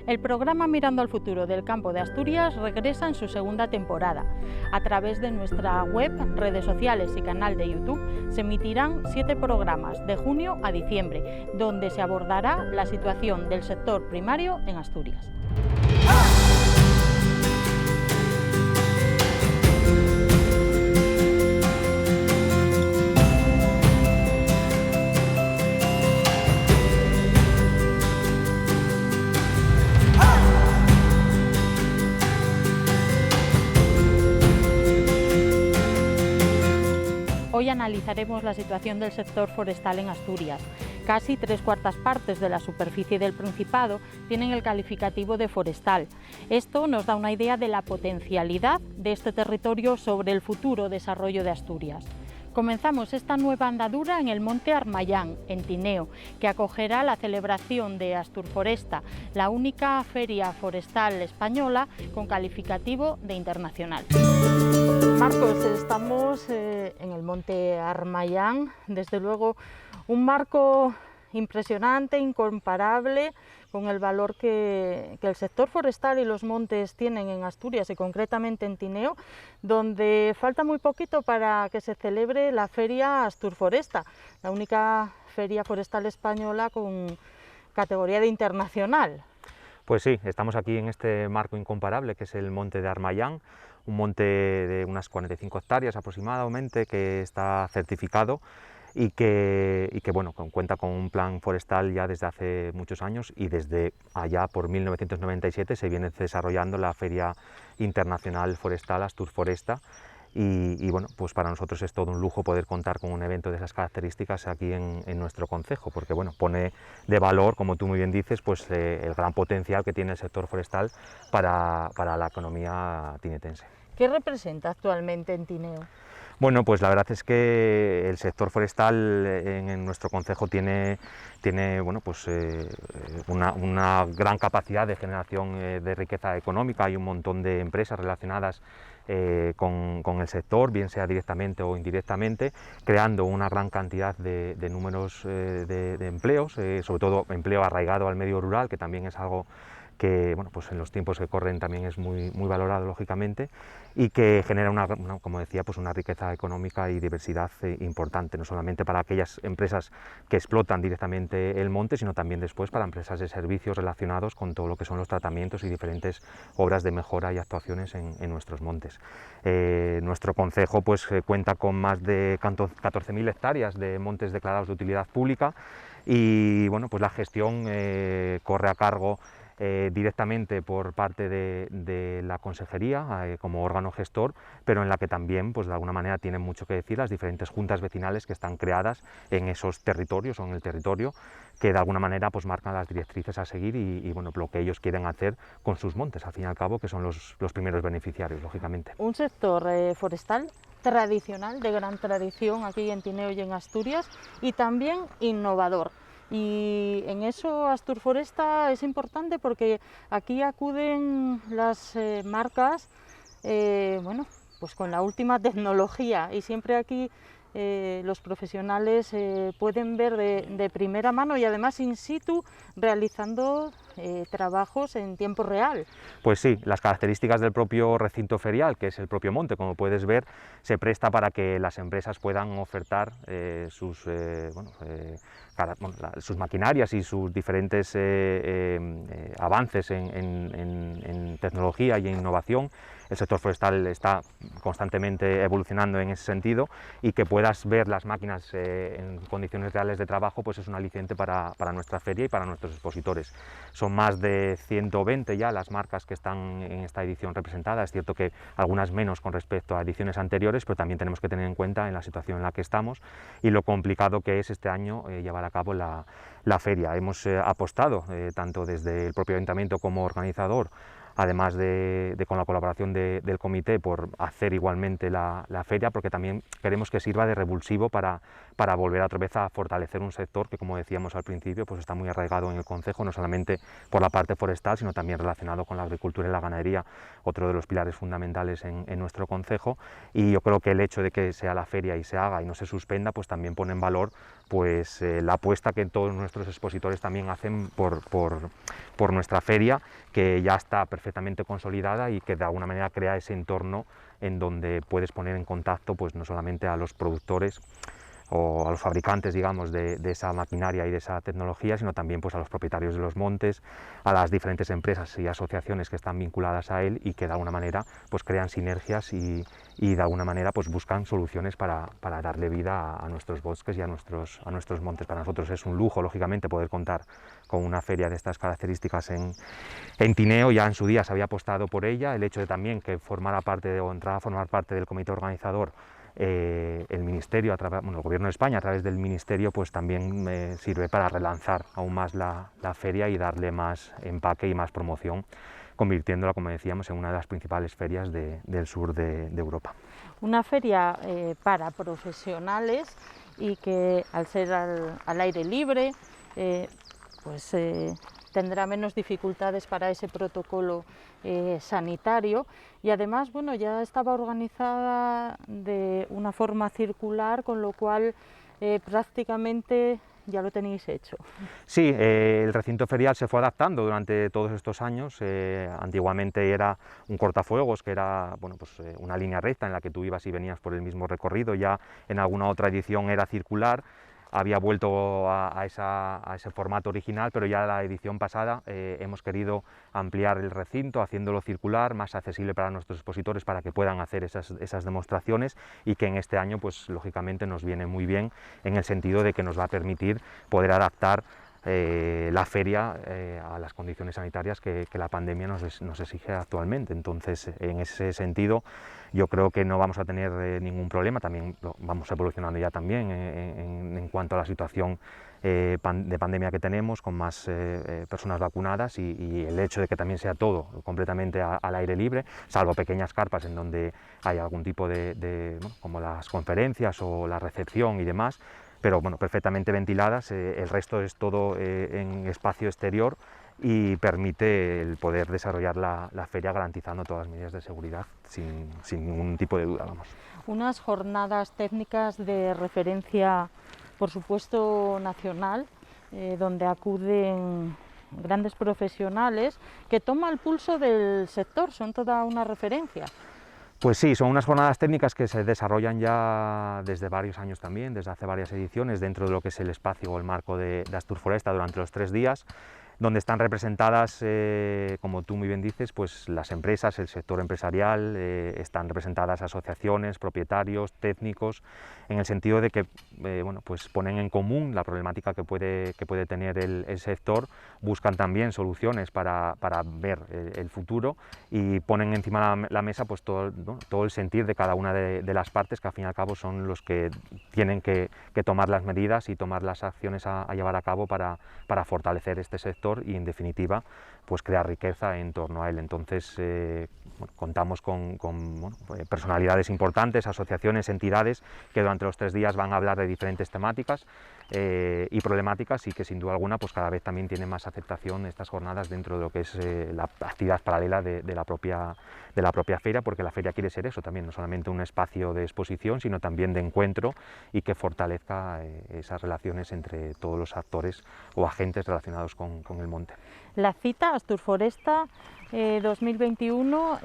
El programa Mirando al Futuro del Campo de Asturias regresa en su segunda temporada. A través de nuestra web, redes sociales y canal de YouTube se emitirán 7 programas de junio a diciembre, donde se abordará la situación del sector primario en Asturias. Hoy analizaremos la situación del sector forestal en Asturias. Casi 3/4 partes de la superficie del Principado tienen el calificativo de forestal. Esto nos da una idea de la potencialidad de este territorio sobre el futuro desarrollo de Asturias. Comenzamos esta nueva andadura en el Monte Armayán, en Tineo, que acogerá la celebración de Asturforesta, la única feria forestal española con calificativo de internacional. Marcos, estamos en el Monte Armayán, desde luego un marco impresionante, incomparable, con el valor que el sector forestal y los montes tienen en Asturias y concretamente en Tineo, donde falta muy poquito para que se celebre la feria Asturforesta, la única feria forestal española con categoría de internacional. Pues sí, estamos aquí en este marco incomparable que es el Monte de Armayán, un monte de unas 45 hectáreas aproximadamente que está certificado y que bueno, cuenta con un plan forestal ya desde hace muchos años y desde allá por 1997 se viene desarrollando la Feria Internacional Forestal Asturforesta. Y bueno, pues para nosotros es todo un lujo poder contar con un evento de esas características aquí en nuestro concejo, porque bueno, pone de valor, como tú muy bien dices, pues el gran potencial que tiene el sector forestal para la economía tinetense. ¿Qué representa actualmente en Tineo? Bueno, pues la verdad es que el sector forestal en nuestro concejo tiene bueno, pues, una gran capacidad de generación de riqueza económica. Hay un montón de empresas relacionadas con el sector, bien sea directamente o indirectamente, creando una gran cantidad de números de empleos, sobre todo empleo arraigado al medio rural, que también es algo que bueno, pues en los tiempos que corren también es muy valorado lógicamente y que genera como decía, pues una riqueza económica y diversidad importante, no solamente para aquellas empresas que explotan directamente el monte, sino también después para empresas de servicios relacionados con todo lo que son los tratamientos y diferentes obras de mejora y actuaciones en nuestros montes. Nuestro concejo pues cuenta con más de 14.000 hectáreas de montes declarados de utilidad pública y bueno, pues la gestión corre a cargo directamente por parte de la consejería como órgano gestor, pero en la que también pues de alguna manera tienen mucho que decir las diferentes juntas vecinales que están creadas en esos territorios o en el territorio, que de alguna manera pues marcan las directrices a seguir y bueno, lo que ellos quieren hacer con sus montes, al fin y al cabo, que son los primeros beneficiarios, lógicamente. Un sector forestal tradicional, de gran tradición aquí en Tineo y en Asturias, y también innovador. Y en eso Asturforesta es importante porque aquí acuden las marcas bueno, pues con la última tecnología y siempre aquí los profesionales pueden ver de primera mano y además in situ realizando trabajos en tiempo real. Pues sí, las características del propio recinto ferial, que es el propio monte, como puedes ver, se presta para que las empresas puedan ofertar sus maquinarias y sus diferentes avances en tecnología y en innovación. El sector forestal está constantemente evolucionando en ese sentido y que puedas ver las máquinas en condiciones reales de trabajo pues es un aliciente para nuestra feria y para nuestros expositores. Son más de 120 ya las marcas que están en esta edición representadas, es cierto que algunas menos con respecto a ediciones anteriores, pero también tenemos que tener en cuenta en la situación en la que estamos y lo complicado que es este año llevar a cabo la feria. Hemos apostado tanto desde el propio ayuntamiento como organizador, además de con la colaboración del comité, por hacer igualmente la feria, porque también queremos que sirva de revulsivo para volver otra vez a fortalecer un sector que, como decíamos al principio, pues está muy arraigado en el concejo, no solamente por la parte forestal, sino también relacionado con la agricultura y la ganadería, otro de los pilares fundamentales en nuestro concejo, y yo creo que el hecho de que sea la feria y se haga y no se suspenda, pues también pone en valor pues la apuesta que todos nuestros expositores también hacen por nuestra feria, que ya está perfectamente consolidada y que de alguna manera crea ese entorno en donde puedes poner en contacto pues no solamente a los productores o a los fabricantes, digamos, de esa maquinaria y de esa tecnología, sino también pues a los propietarios de los montes, a las diferentes empresas y asociaciones que están vinculadas a él y que de alguna manera pues crean sinergias y de alguna manera pues buscan soluciones para darle vida a nuestros bosques y a nuestros montes. Para nosotros es un lujo, lógicamente, poder contar con una feria de estas características en Tineo. Ya en su día se había apostado por ella, el hecho de también que formara parte o entrara a formar parte del comité organizador el Ministerio, el Gobierno de España a través del Ministerio, pues también sirve para relanzar aún más la feria y darle más empaque y más promoción, convirtiéndola, como decíamos, en una de las principales ferias del sur de Europa. Una feria para profesionales y que al ser al aire libre, pues tendrá menos dificultades para ese protocolo sanitario y además, bueno, ya estaba organizada de una forma circular, con lo cual prácticamente ya lo tenéis hecho. Sí, el recinto ferial se fue adaptando durante todos estos años. Antiguamente era un cortafuegos, que era bueno, pues, una línea recta en la que tú ibas y venías por el mismo recorrido. Ya en alguna otra edición era circular. Había vuelto a ese formato original, pero ya la edición pasada hemos querido ampliar el recinto, haciéndolo circular, más accesible para nuestros expositores para que puedan hacer esas demostraciones, y que en este año, pues lógicamente nos viene muy bien en el sentido de que nos va a permitir poder adaptar la feria a las condiciones sanitarias que la pandemia nos exige actualmente. Entonces, en ese sentido, yo creo que no vamos a tener ningún problema. También vamos evolucionando ya también en cuanto a la situación de pandemia que tenemos, con más personas vacunadas, y el hecho de que también sea todo completamente al aire libre, salvo pequeñas carpas en donde hay algún tipo bueno, como las conferencias o la recepción y demás, pero bueno, perfectamente ventiladas. El resto es todo en espacio exterior y permite el poder desarrollar la feria garantizando todas las medidas de seguridad sin ningún tipo de duda, vamos. Unas jornadas técnicas de referencia, por supuesto, nacional, donde acuden grandes profesionales que toman el pulso del sector, son toda una referencia. Pues sí, son unas jornadas técnicas que se desarrollan ya desde varios años también, desde hace varias ediciones, dentro de lo que es el espacio o el marco de Asturforesta durante los 3 días, donde están representadas, como tú muy bien dices, pues las empresas, el sector empresarial, están representadas asociaciones, propietarios, técnicos, en el sentido de que bueno, pues ponen en común la problemática que puede tener el sector, buscan también soluciones para ver el futuro, y ponen encima de la mesa pues todo el sentir de cada una de las partes, que al fin y al cabo son los que tienen que tomar las medidas y tomar las acciones a llevar a cabo para fortalecer este sector y, en definitiva, pues crear riqueza en torno a él. Entonces, bueno, contamos con bueno, personalidades importantes, asociaciones, entidades que durante los 3 días van a hablar de diferentes temáticas y problemáticas, y que sin duda alguna pues cada vez también tienen más aceptación estas jornadas dentro de lo que es la actividad paralela de la propia feria, porque la feria quiere ser eso también, no solamente un espacio de exposición, sino también de encuentro, y que fortalezca esas relaciones entre todos los actores o agentes relacionados con el monte. La cita Asturforesta 2021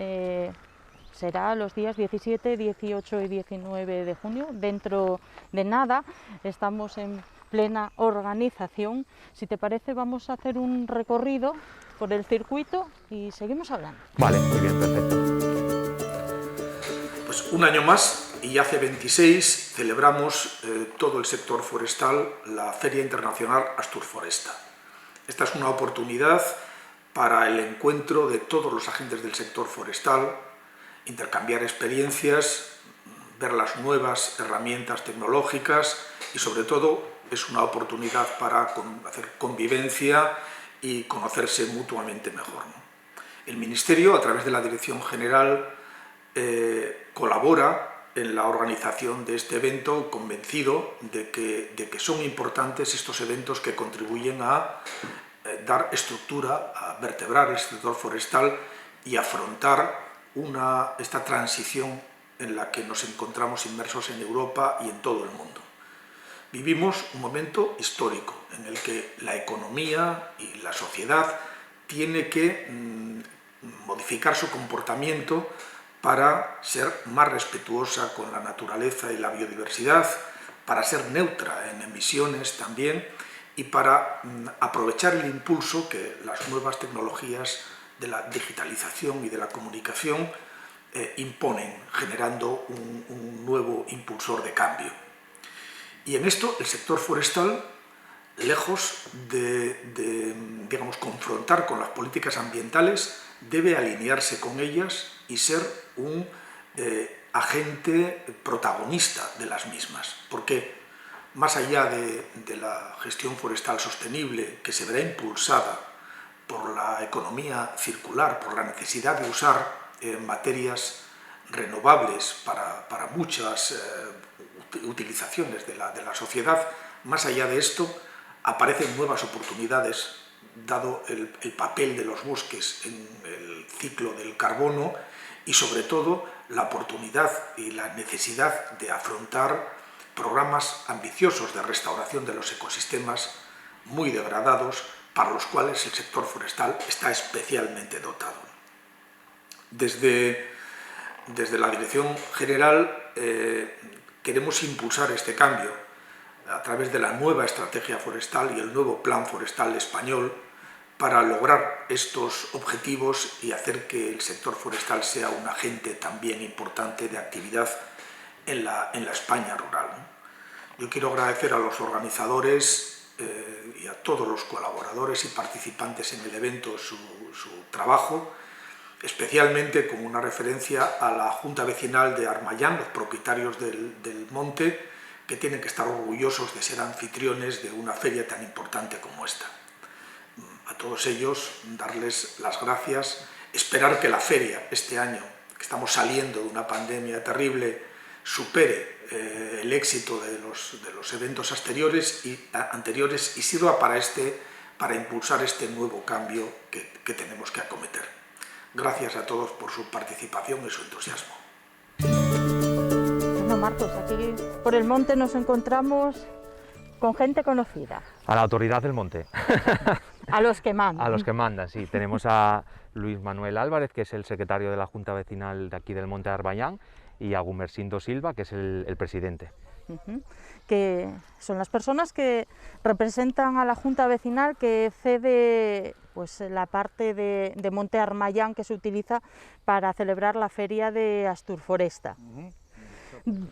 será los días 17, 18 y 19 de junio, dentro de nada. Estamos en plena organización. Si te parece, vamos a hacer un recorrido por el circuito y seguimos hablando. Vale, muy bien, perfecto. Pues un año más, y hace 26, celebramos todo el sector forestal la Feria Internacional Asturforesta. Esta es una oportunidad para el encuentro de todos los agentes del sector forestal, intercambiar experiencias, ver las nuevas herramientas tecnológicas, y sobre todo es una oportunidad para hacer convivencia y conocerse mutuamente mejor, ¿no? El Ministerio, a través de la Dirección General, colabora en la organización de este evento, convencido de que son importantes estos eventos que contribuyen a dar estructura, a vertebrar el sector forestal y afrontar esta transición en la que nos encontramos inmersos en Europa y en todo el mundo. Vivimos un momento histórico en el que la economía y la sociedad tiene que modificar su comportamiento para ser más respetuosa con la naturaleza y la biodiversidad, para ser neutra en emisiones también y para aprovechar el impulso que las nuevas tecnologías de la digitalización y de la comunicación imponen, generando un nuevo impulsor de cambio. Y en esto el sector forestal, lejos de digamos, confrontar con las políticas ambientales, debe alinearse con ellas y ser un agente protagonista de las mismas, porque más allá de la gestión forestal sostenible, que se verá impulsada por la economía circular, por la necesidad de usar materias renovables para muchas utilizaciones de la sociedad, más allá de esto aparecen nuevas oportunidades, dado el papel de los bosques en el ciclo del carbono y sobre todo la oportunidad y la necesidad de afrontar programas ambiciosos de restauración de los ecosistemas muy degradados, para los cuales el sector forestal está especialmente dotado. Desde la Dirección General queremos impulsar este cambio a través de la nueva estrategia forestal y el nuevo Plan Forestal Español para lograr estos objetivos y hacer que el sector forestal sea un agente también importante de actividad en la España rural. Yo quiero agradecer a los organizadores y a todos los colaboradores y participantes en el evento su trabajo, especialmente con una referencia a la Junta Vecinal de Armayán, los propietarios del monte, que tienen que estar orgullosos de ser anfitriones de una feria tan importante como esta. A todos ellos, darles las gracias, esperar que la feria este año, que estamos saliendo de una pandemia terrible, supere el éxito de los eventos anteriores y sirva para impulsar este nuevo cambio que tenemos que acometer. Gracias a todos por su participación y su entusiasmo. Bueno, Marcos, aquí por el monte nos encontramos con gente conocida. A la autoridad del monte. A los que mandan. A los que mandan, sí. Tenemos a Luis Manuel Álvarez, que es el secretario de la Junta Vecinal de aquí del Monte de Arbayán, y a Gumersindo Silva, que es el presidente. Que son las personas que representan a la Junta Vecinal que cede pues, la parte de Monte Armayán que se utiliza para celebrar la feria de Asturforesta.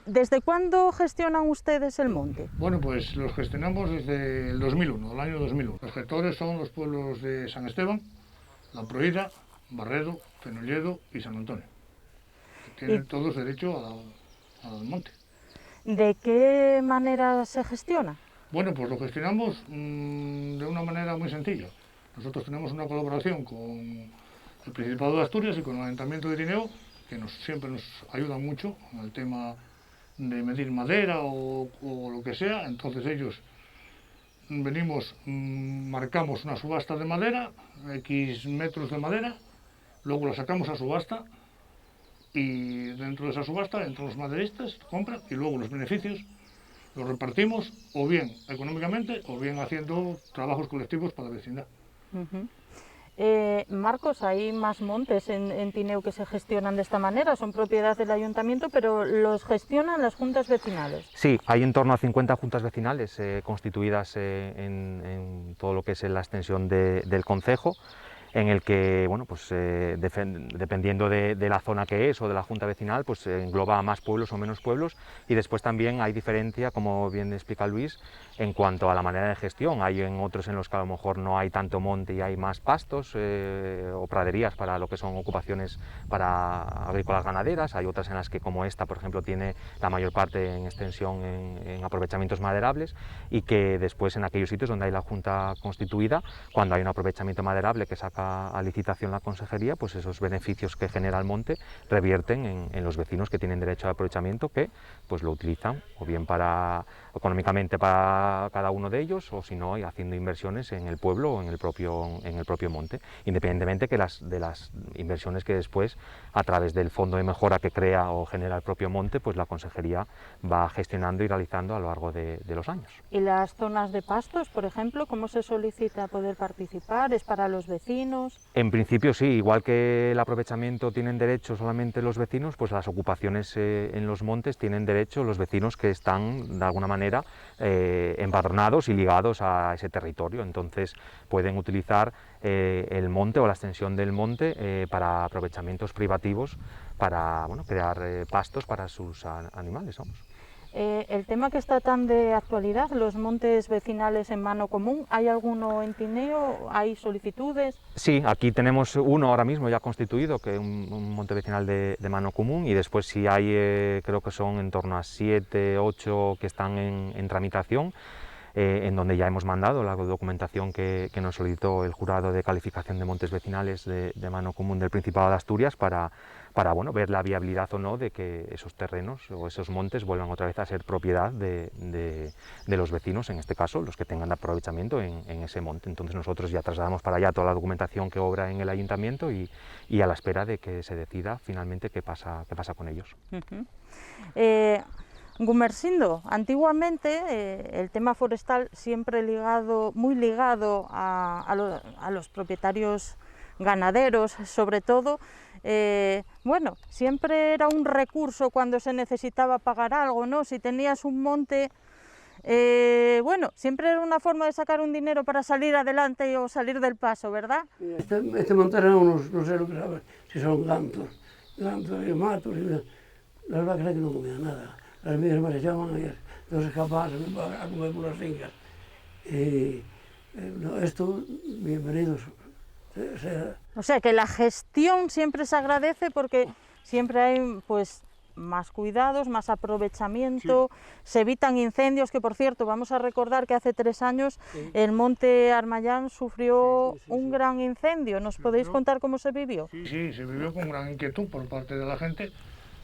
¿Desde cuándo gestionan ustedes el monte? Bueno, pues los gestionamos desde el 2001, el año 2001. Los gestores son los pueblos de San Esteban, La Prohída, Barredo, Fenolledo y San Antonio. Tienen todos derecho al monte. ¿De qué manera se gestiona? Bueno, pues lo gestionamos de una manera muy sencilla. Nosotros tenemos una colaboración con el Principado de Asturias y con el Ayuntamiento de Tineo, que siempre nos ayudan mucho en el tema de medir madera o lo que sea. Entonces ellos venimos, marcamos una subasta de madera, X metros de madera, luego la sacamos a subasta y dentro de esa subasta entran los maderistas, compran y luego los beneficios los repartimos o bien económicamente o bien haciendo trabajos colectivos para la vecindad. Marcos, hay más montes en Tineo que se gestionan de esta manera, son propiedad del ayuntamiento, pero los gestionan las juntas vecinales. Sí, hay en torno a 50 juntas vecinales constituidas en todo lo que es la extensión del concejo, en el que, bueno, pues, dependiendo de la zona que es o de la junta vecinal, pues engloba a más pueblos o menos pueblos, y después también hay diferencia, como bien explica Luis, en cuanto a la manera de gestión. Hay en otros en los que a lo mejor no hay tanto monte y hay más pastos o praderías para lo que son ocupaciones para agrícolas ganaderas. Hay otras en las que, como esta, por ejemplo, tiene la mayor parte en extensión en aprovechamientos maderables, y que después en aquellos sitios donde hay la junta constituida, cuando hay un aprovechamiento maderable que saca a licitación la consejería, pues esos beneficios que genera el monte revierten en los vecinos que tienen derecho al aprovechamiento, que pues lo utilizan o bien económicamente para cada uno de ellos, o si no, haciendo inversiones en el pueblo o en el propio monte, independientemente de las inversiones que después, a través del fondo de mejora que crea o genera el propio monte, pues la consejería va gestionando y realizando a lo largo de los años. ¿Y las zonas de pastos, por ejemplo, cómo se solicita poder participar? ¿Es para los vecinos? En principio sí, igual que el aprovechamiento tienen derecho solamente los vecinos, pues las ocupaciones en los montes tienen derecho los vecinos que están de alguna manera empadronados y ligados a ese territorio. Entonces pueden utilizar el monte o la extensión del monte para aprovechamientos privativos, para crear pastos para sus animales, vamos. El tema que está tan de actualidad, los montes vecinales en mano común, ¿hay alguno en Tineo? ¿Hay solicitudes? Sí, aquí tenemos uno ahora mismo ya constituido, que es un monte vecinal de mano común, y después sí hay, creo que son en torno a 7, 8 que están en tramitación, en donde ya hemos mandado la documentación que nos solicitó el Jurado de Calificación de Montes Vecinales de mano común del Principado de Asturias para ver la viabilidad o no de que esos terrenos o esos montes vuelvan otra vez a ser propiedad de los vecinos, en este caso, los que tengan aprovechamiento en ese monte. Entonces nosotros ya trasladamos para allá toda la documentación que obra en el ayuntamiento y a la espera de que se decida finalmente qué pasa con ellos. Gumersindo, antiguamente el tema forestal siempre muy ligado a los propietarios ganaderos, sobre todo, bueno, siempre era un recurso cuando se necesitaba pagar algo, ¿no? Si tenías un monte, bueno, siempre era una forma de sacar un dinero para salir adelante o salir del paso, ¿verdad? Este monte era unos, no sé lo que sabes, si son gantos y matos, y las vacas aquí no comían nada. Las mías me echaban y no se escapaban a comer por las fincas. Y esto, bienvenidos. O sea que la gestión siempre se agradece porque siempre hay pues más cuidados, más aprovechamiento, sí. Se evitan incendios, que por cierto vamos a recordar que hace 3 años sí. El monte Armayán sufrió un gran incendio. ¿Nos podéis contar cómo se vivió? Sí, se vivió con gran inquietud por parte de la gente,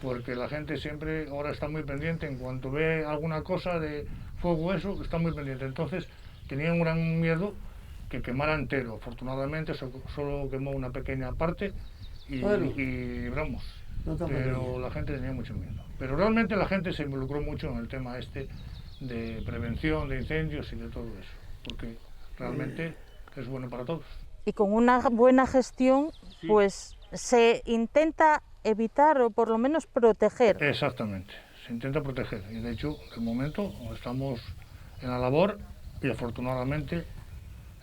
porque la gente siempre ahora está muy pendiente, en cuanto ve alguna cosa de fuego eso, está muy pendiente. Entonces tenían un gran miedo que quemara entero. Afortunadamente solo quemó una pequeña parte y libramos. No, pero la gente tenía mucho miedo. Pero realmente la gente se involucró mucho en el tema de prevención de incendios y de todo eso, porque realmente es bueno para todos. Y con una buena gestión, sí. Pues se intenta evitar o por lo menos proteger. Exactamente, se intenta proteger y de hecho de momento estamos en la labor y afortunadamente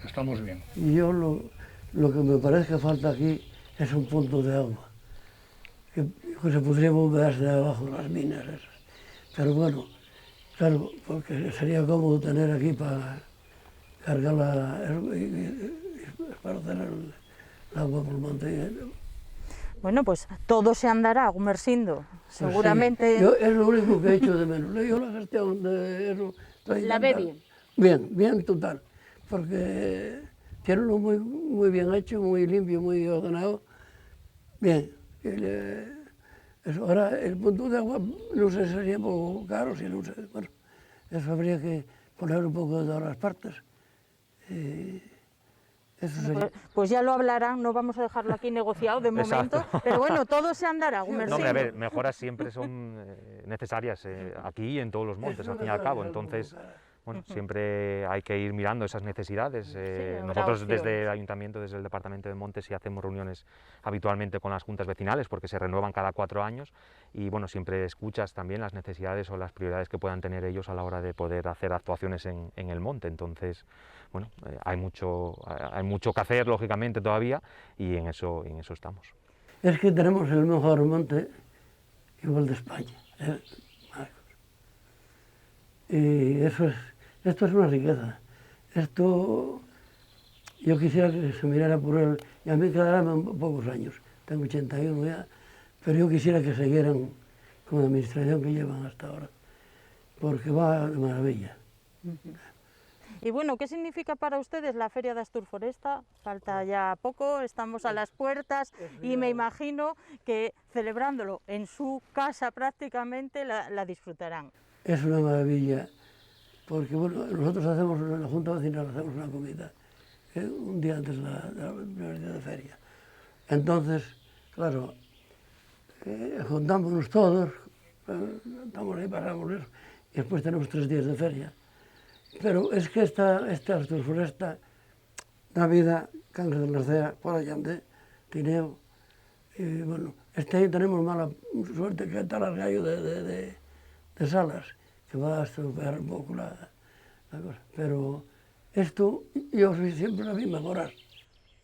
estamos bien. Y yo lo que me parece que falta aquí es un punto de agua, que se podría bombearse de abajo las minas esas. Pero bueno, claro, porque sería cómodo tener aquí para cargar para tener el agua por el monte. Bueno, pues todo se andará, Gumersindo, seguramente. Sí. Yo es lo único que he hecho de menos. Yo la gestión de eso... ¿La ve bien? Bien, total. Porque tiene uno muy bien hecho, muy limpio, muy ordenado. Bien. Eso. Ahora, el punto de agua, no sé si sería un poco caro, si no sé. Bueno, eso habría que poner un poco de todas las partes. Pues ya lo hablarán, no vamos a dejarlo aquí negociado de momento, pero bueno, todo se andará. No, hombre, a ver, mejoras siempre son necesarias aquí y en todos los montes, al fin y al cabo, entonces bueno, siempre hay que ir mirando esas necesidades. Nosotros desde el Ayuntamiento, desde el Departamento de Montes, sí hacemos reuniones habitualmente con las juntas vecinales porque se renuevan cada 4 años y bueno, siempre escuchas también las necesidades o las prioridades que puedan tener ellos a la hora de poder hacer actuaciones en el monte. Entonces, bueno, hay mucho que hacer, lógicamente, todavía, y en eso estamos. Es que tenemos el mejor monte igual de España, Marcos. Y esto es una riqueza. Esto, yo quisiera que se mirara por él, y a mí quedarán pocos años, tengo 81 ya, pero yo quisiera que siguieran con la administración que llevan hasta ahora, porque va de maravilla. Y bueno, ¿qué significa para ustedes la Feria de Asturforesta? Falta ya poco, estamos a las puertas y me imagino que celebrándolo en su casa prácticamente la disfrutarán. Es una maravilla, porque bueno, nosotros hacemos, en la Junta Vecinal hacemos una comida un día antes de la primer día de feria. Entonces, claro, juntámonos todos, estamos ahí, pasamos eso, y después tenemos 3 días de feria. Pero es que esta Asturforesta da vida, Cangas de Narcea, por allá, Tineo, y bueno, este año tenemos mala suerte que está el gallo de Salas, que va a estropear un poco la cosa. Pero esto yo siempre la vi mejorar.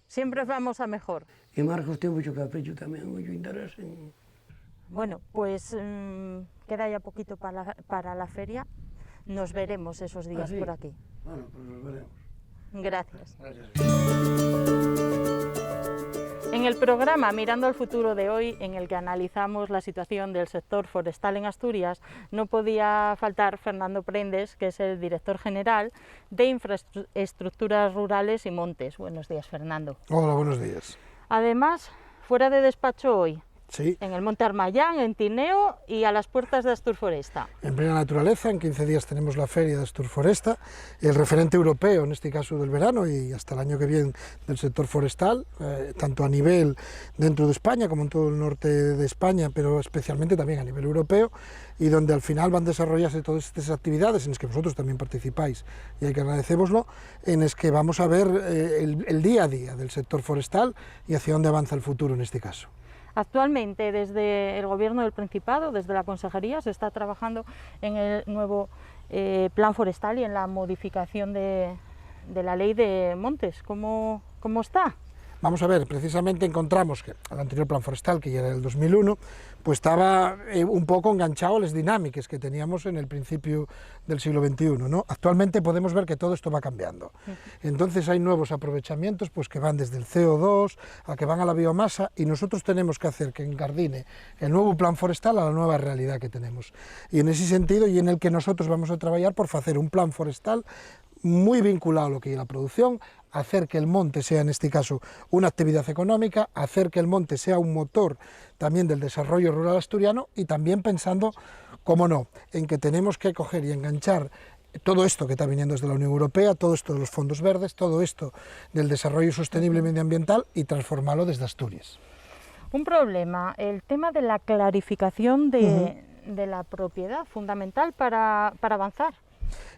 Siempre vamos a mejor. Y Marcos tiene mucho capricho también, mucho interés en... Bueno, pues queda ya poquito para la feria. Nos veremos esos días ¿Ah, sí? por aquí. Bueno, pues nos veremos. Gracias. Gracias. En el programa Mirando al Futuro de hoy, en el que analizamos la situación del sector forestal en Asturias, no podía faltar Fernando Prendes, que es el director general de Infraestructuras Rurales y Montes. Buenos días, Fernando. Hola, buenos días. Además, fuera de despacho hoy, Sí, en el Monte Armayán, en Tineo y a las puertas de Asturforesta. en plena naturaleza, en 15 días tenemos la Feria de Asturforesta, el referente europeo, en este caso del verano y hasta el año que viene del sector forestal, tanto a nivel dentro de España como en todo el norte de España, pero especialmente también a nivel europeo, y donde al final van a desarrollarse todas estas actividades en las que vosotros también participáis, y hay que agradecéroslo, en las que vamos a ver el día a día del sector forestal y hacia dónde avanza el futuro en este caso. Actualmente, desde el Gobierno del Principado, desde la Consejería, se está trabajando en el nuevo plan forestal y en la modificación de la Ley de Montes. ¿Cómo está? Vamos a ver, precisamente encontramos que el anterior plan forestal, que ya era del 2001, pues estaba un poco enganchado a las dinámicas que teníamos en el principio del siglo XXI, ¿no? Actualmente podemos ver que todo esto va cambiando. Entonces hay nuevos aprovechamientos pues, que van desde el CO2 a que van a la biomasa, y nosotros tenemos que hacer que encardine el nuevo plan forestal a la nueva realidad que tenemos. Y en ese sentido, y en el que nosotros vamos a trabajar por hacer un plan forestal muy vinculado a lo que es la producción, hacer que el monte sea en este caso una actividad económica, hacer que el monte sea un motor también del desarrollo rural asturiano, y también pensando, cómo no, en que tenemos que coger y enganchar todo esto que está viniendo desde la Unión Europea, todo esto de los fondos verdes, todo esto del desarrollo sostenible y medioambiental, y transformarlo desde Asturias. Un problema, el tema de la clarificación de la propiedad, fundamental para avanzar.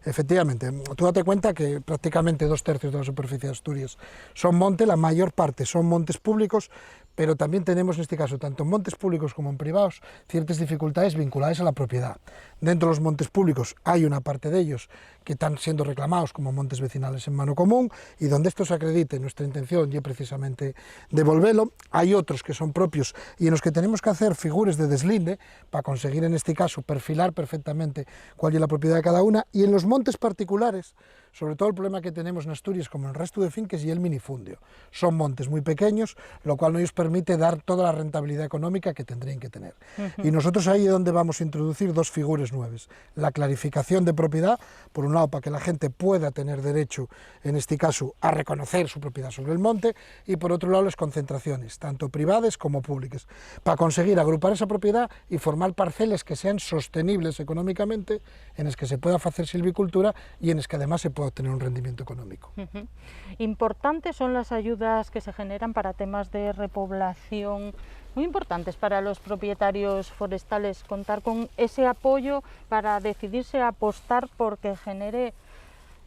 Efectivamente, tú date cuenta que prácticamente 2/3 de la superficie de Asturias son monte, la mayor parte son montes públicos, pero también tenemos en este caso, tanto en montes públicos como en privados, ciertas dificultades vinculadas a la propiedad. Dentro de los montes públicos hay una parte de ellos que están siendo reclamados como montes vecinales en mano común, y donde esto se acredite, nuestra intención ya precisamente devolverlo. Hay otros que son propios y en los que tenemos que hacer figuras de deslinde para conseguir en este caso perfilar perfectamente cuál es la propiedad de cada una, y en los montes particulares, sobre todo el problema que tenemos en Asturias como en el resto de finques y el minifundio. Son montes muy pequeños, lo cual no nos permite dar toda la rentabilidad económica que tendrían que tener. Y nosotros ahí es donde vamos a introducir 2 figuras nuevas. La clarificación de propiedad, por un lado para que la gente pueda tener derecho, en este caso, a reconocer su propiedad sobre el monte, y por otro lado las concentraciones, tanto privadas como públicas, para conseguir agrupar esa propiedad y formar parcelas que sean sostenibles económicamente, en las que se pueda hacer silvicultura y en las que además se pueda obtener un rendimiento económico. Importantes son las ayudas que se generan para temas de repoblación, muy importantes para los propietarios forestales, contar con ese apoyo para decidirse a apostar porque genere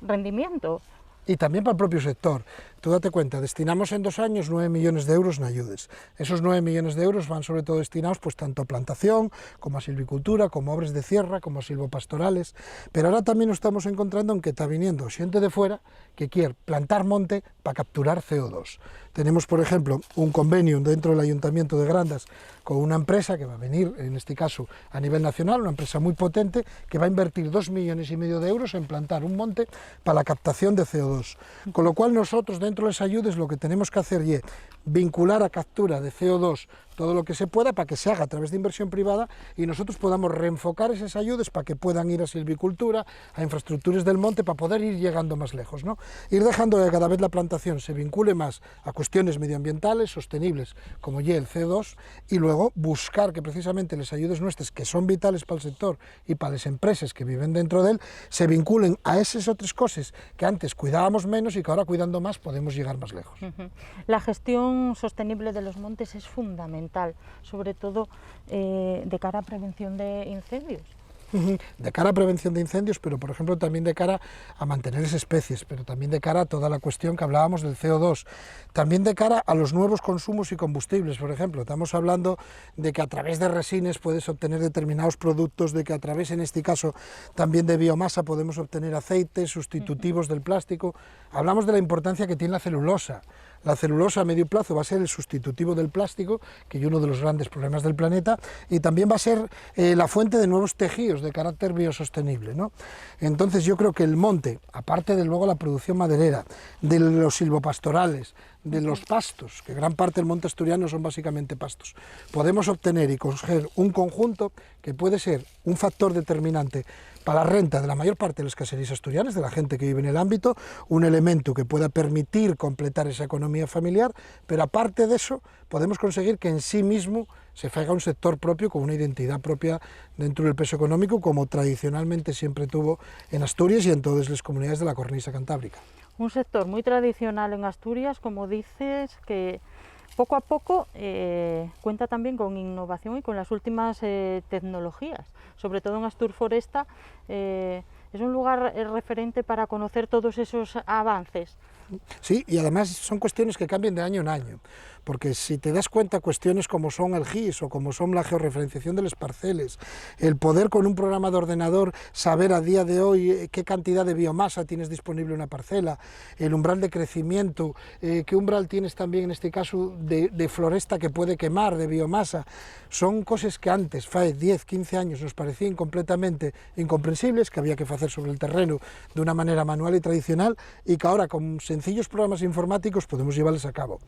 rendimiento. Y también para el propio sector. Tú date cuenta, destinamos en 2 años 9 millones de euros en ayudas. Esos 9 millones de euros van sobre todo destinados pues tanto a plantación, como a silvicultura, como a obras de tierra, como a silvopastorales. Pero ahora también nos estamos encontrando en que está viniendo gente de fuera que quiere plantar monte para capturar CO2. Tenemos, por ejemplo, un convenio dentro del Ayuntamiento de Grandas con una empresa que va a venir, en este caso a nivel nacional, una empresa muy potente, que va a invertir 2,5 millones de euros en plantar un monte para la captación de CO2. Con lo cual nosotros, dentro de las ayudas, lo que tenemos que hacer es vincular a captura de CO2 todo lo que se pueda para que se haga a través de inversión privada y nosotros podamos reenfocar esas ayudas para que puedan ir a silvicultura, a infraestructuras del monte, para poder ir llegando más lejos, ¿no? Ir dejando que cada vez la plantación se vincule más a cuestiones medioambientales, sostenibles, como ya el CO2, y luego buscar que precisamente las ayudas nuestras, que son vitales para el sector y para las empresas que viven dentro de él, se vinculen a esas otras cosas que antes cuidábamos menos y que ahora cuidando más podemos llegar más lejos. La gestión sostenible de los montes es fundamental, sobre todo de cara a prevención de incendios. De cara a prevención de incendios, pero por ejemplo también de cara a mantener esas especies, pero también de cara a toda la cuestión que hablábamos del CO2, también de cara a los nuevos consumos y combustibles. Por ejemplo, estamos hablando de que a través de resines puedes obtener determinados productos, de que a través, en este caso, también de biomasa podemos obtener aceites sustitutivos del plástico. Hablamos de la importancia que tiene la celulosa. La celulosa a medio plazo va a ser el sustitutivo del plástico, que es uno de los grandes problemas del planeta, y también va a ser la fuente de nuevos tejidos de carácter biosostenible, ¿no? Entonces yo creo que el monte, aparte de luego la producción maderera, de los silvopastorales, de los pastos, que gran parte del monte asturiano son básicamente pastos, podemos obtener y coger un conjunto que puede ser un factor determinante para la renta de la mayor parte de los caseríos asturianos, de la gente que vive en el ámbito, un elemento que pueda permitir completar esa economía familiar, pero aparte de eso podemos conseguir que en sí mismo se haga un sector propio con una identidad propia dentro del peso económico, como tradicionalmente siempre tuvo en Asturias y en todas las comunidades de la cornisa cantábrica. Un sector muy tradicional en Asturias, como dices, que poco a poco cuenta también con innovación y con las últimas tecnologías, sobre todo en Asturforesta. Es un lugar referente para conocer todos esos avances. Sí, y además son cuestiones que cambian de año en año, porque si te das cuenta, cuestiones como son el GIS o como son la georreferenciación de las parcelas, el poder con un programa de ordenador saber a día de hoy qué cantidad de biomasa tienes disponible en una parcela, el umbral de crecimiento, qué umbral tienes también en este caso de floresta que puede quemar, de biomasa, son cosas que antes, hace 10, 15 años, nos parecían completamente incomprensibles, que había que hacer sobre el terreno de una manera manual y tradicional, y que ahora con sencillos programas informáticos podemos llevarles a cabo.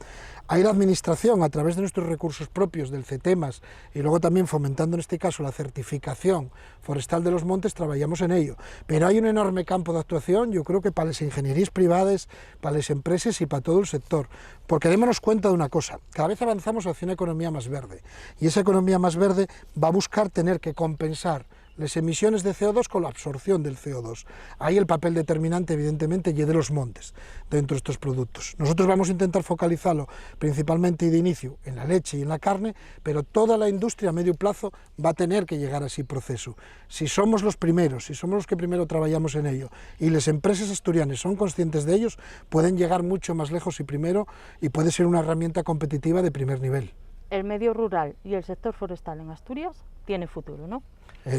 Ahí la administración, a través de nuestros recursos propios del CETEMAS y luego también fomentando en este caso la certificación forestal de los montes, trabajamos en ello. Pero hay un enorme campo de actuación, yo creo que para las ingenierías privadas, para las empresas y para todo el sector. Porque démonos cuenta de una cosa, cada vez avanzamos hacia una economía más verde y esa economía más verde va a buscar tener que compensar las emisiones de CO2 con la absorción del CO2. Ahí el papel determinante, evidentemente, y de los montes dentro de estos productos. Nosotros vamos a intentar focalizarlo principalmente y de inicio en la leche y en la carne, pero toda la industria a medio plazo va a tener que llegar a ese proceso. Si somos los primeros, si somos los que primero trabajamos en ello, y las empresas asturianas son conscientes de ellos, pueden llegar mucho más lejos y primero, y puede ser una herramienta competitiva de primer nivel. El medio rural y el sector forestal en Asturias tiene futuro, ¿no?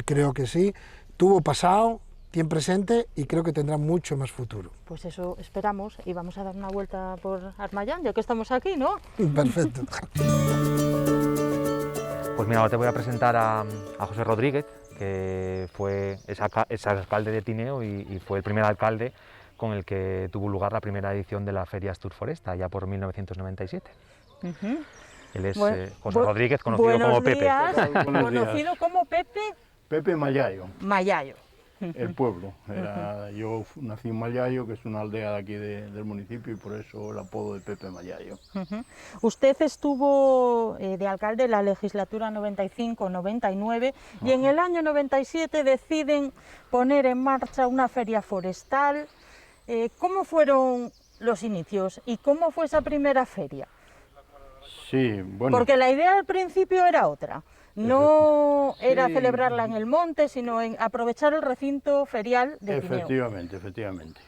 Creo que sí, tuvo pasado, tiene presente y creo que tendrá mucho más futuro. Pues eso esperamos y vamos a dar una vuelta por Armayán, ya que estamos aquí, ¿no? Perfecto. Pues mira, ahora te voy a presentar a José Rodríguez, que fue exalcalde de Tineo y fue el primer alcalde con el que tuvo lugar la primera edición de la Feria Asturforesta, ya por 1997. Él es José Rodríguez, conocido como Pepe. Conocido como Pepe. Pepe Mallayo. Mallayo. El pueblo. Yo nací en Mallayo, que es una aldea de aquí del municipio, y por eso el apodo de Pepe Mallayo. Usted estuvo de alcalde en la legislatura 95-99 y en el año 97 deciden poner en marcha una feria forestal. ¿Cómo fueron los inicios y cómo fue esa primera feria? Sí, bueno. Porque la idea al principio era otra, no era celebrarla en el monte, sino en aprovechar el recinto ferial de Tineo. Efectivamente.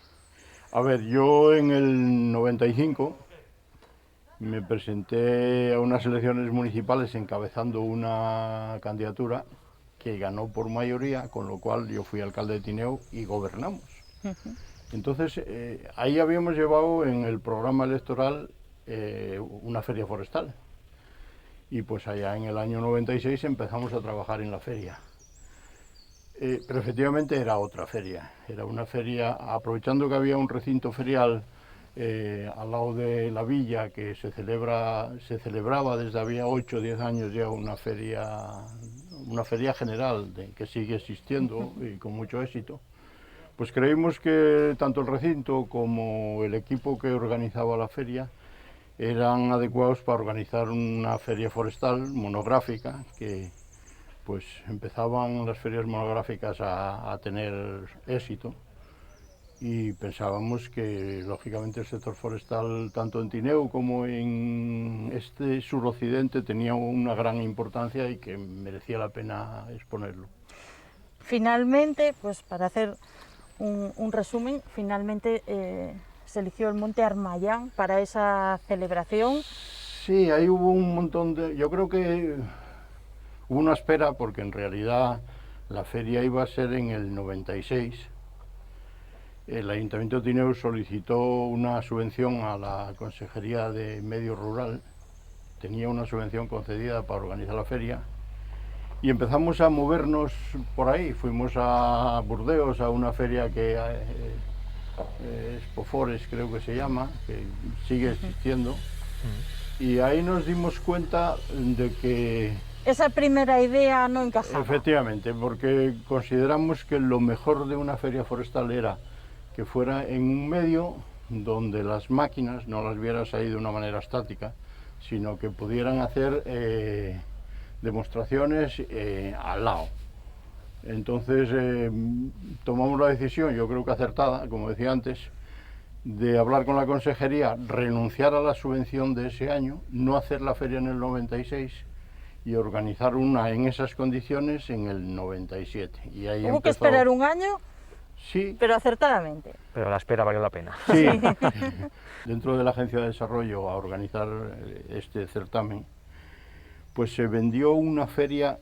A ver, yo en el 95 me presenté a unas elecciones municipales encabezando una candidatura que ganó por mayoría, con lo cual yo fui alcalde de Tineo y gobernamos. Entonces, ahí habíamos llevado en el programa electoral una feria forestal, y pues allá en el año 96 empezamos a trabajar en la feria, pero efectivamente era otra feria, era una feria, aprovechando que había un recinto ferial al lado de la villa, que se celebraba desde había 8 o 10 años ya una feria general que sigue existiendo y con mucho éxito. Pues creímos que tanto el recinto como el equipo que organizaba la feria eran adecuados para organizar una feria forestal monográfica, que pues empezaban las ferias monográficas a tener éxito, y pensábamos que lógicamente el sector forestal tanto en Tineo como en este suroccidente tenía una gran importancia y que merecía la pena exponerlo. Finalmente, pues para hacer un resumen, finalmente se eligió el Monte Armayán para esa celebración. Sí, ahí hubo un montón de... Yo creo que hubo una espera, porque en realidad la feria iba a ser en el 96. El Ayuntamiento de Tineo solicitó una subvención a la Consejería de Medio Rural, tenía una subvención concedida para organizar la feria, y empezamos a movernos por ahí. Fuimos a Burdeos a una feria que Expofores creo que se llama, que sigue existiendo, y ahí nos dimos cuenta de que... Esa primera idea no encajaba. Efectivamente, porque consideramos que lo mejor de una feria forestal era que fuera en un medio donde las máquinas no las vieras ahí de una manera estática, sino que pudieran hacer demostraciones al lado. Entonces tomamos la decisión, yo creo que acertada, como decía antes, de hablar con la consejería, renunciar a la subvención de ese año, no hacer la feria en el 96 y organizar una en esas condiciones en el 97. Y ahí Hubo que esperar un año. Sí. Pero acertadamente. Pero la espera valió la pena. Sí. Dentro de la Agencia de Desarrollo, a organizar este certamen, pues se vendió una feria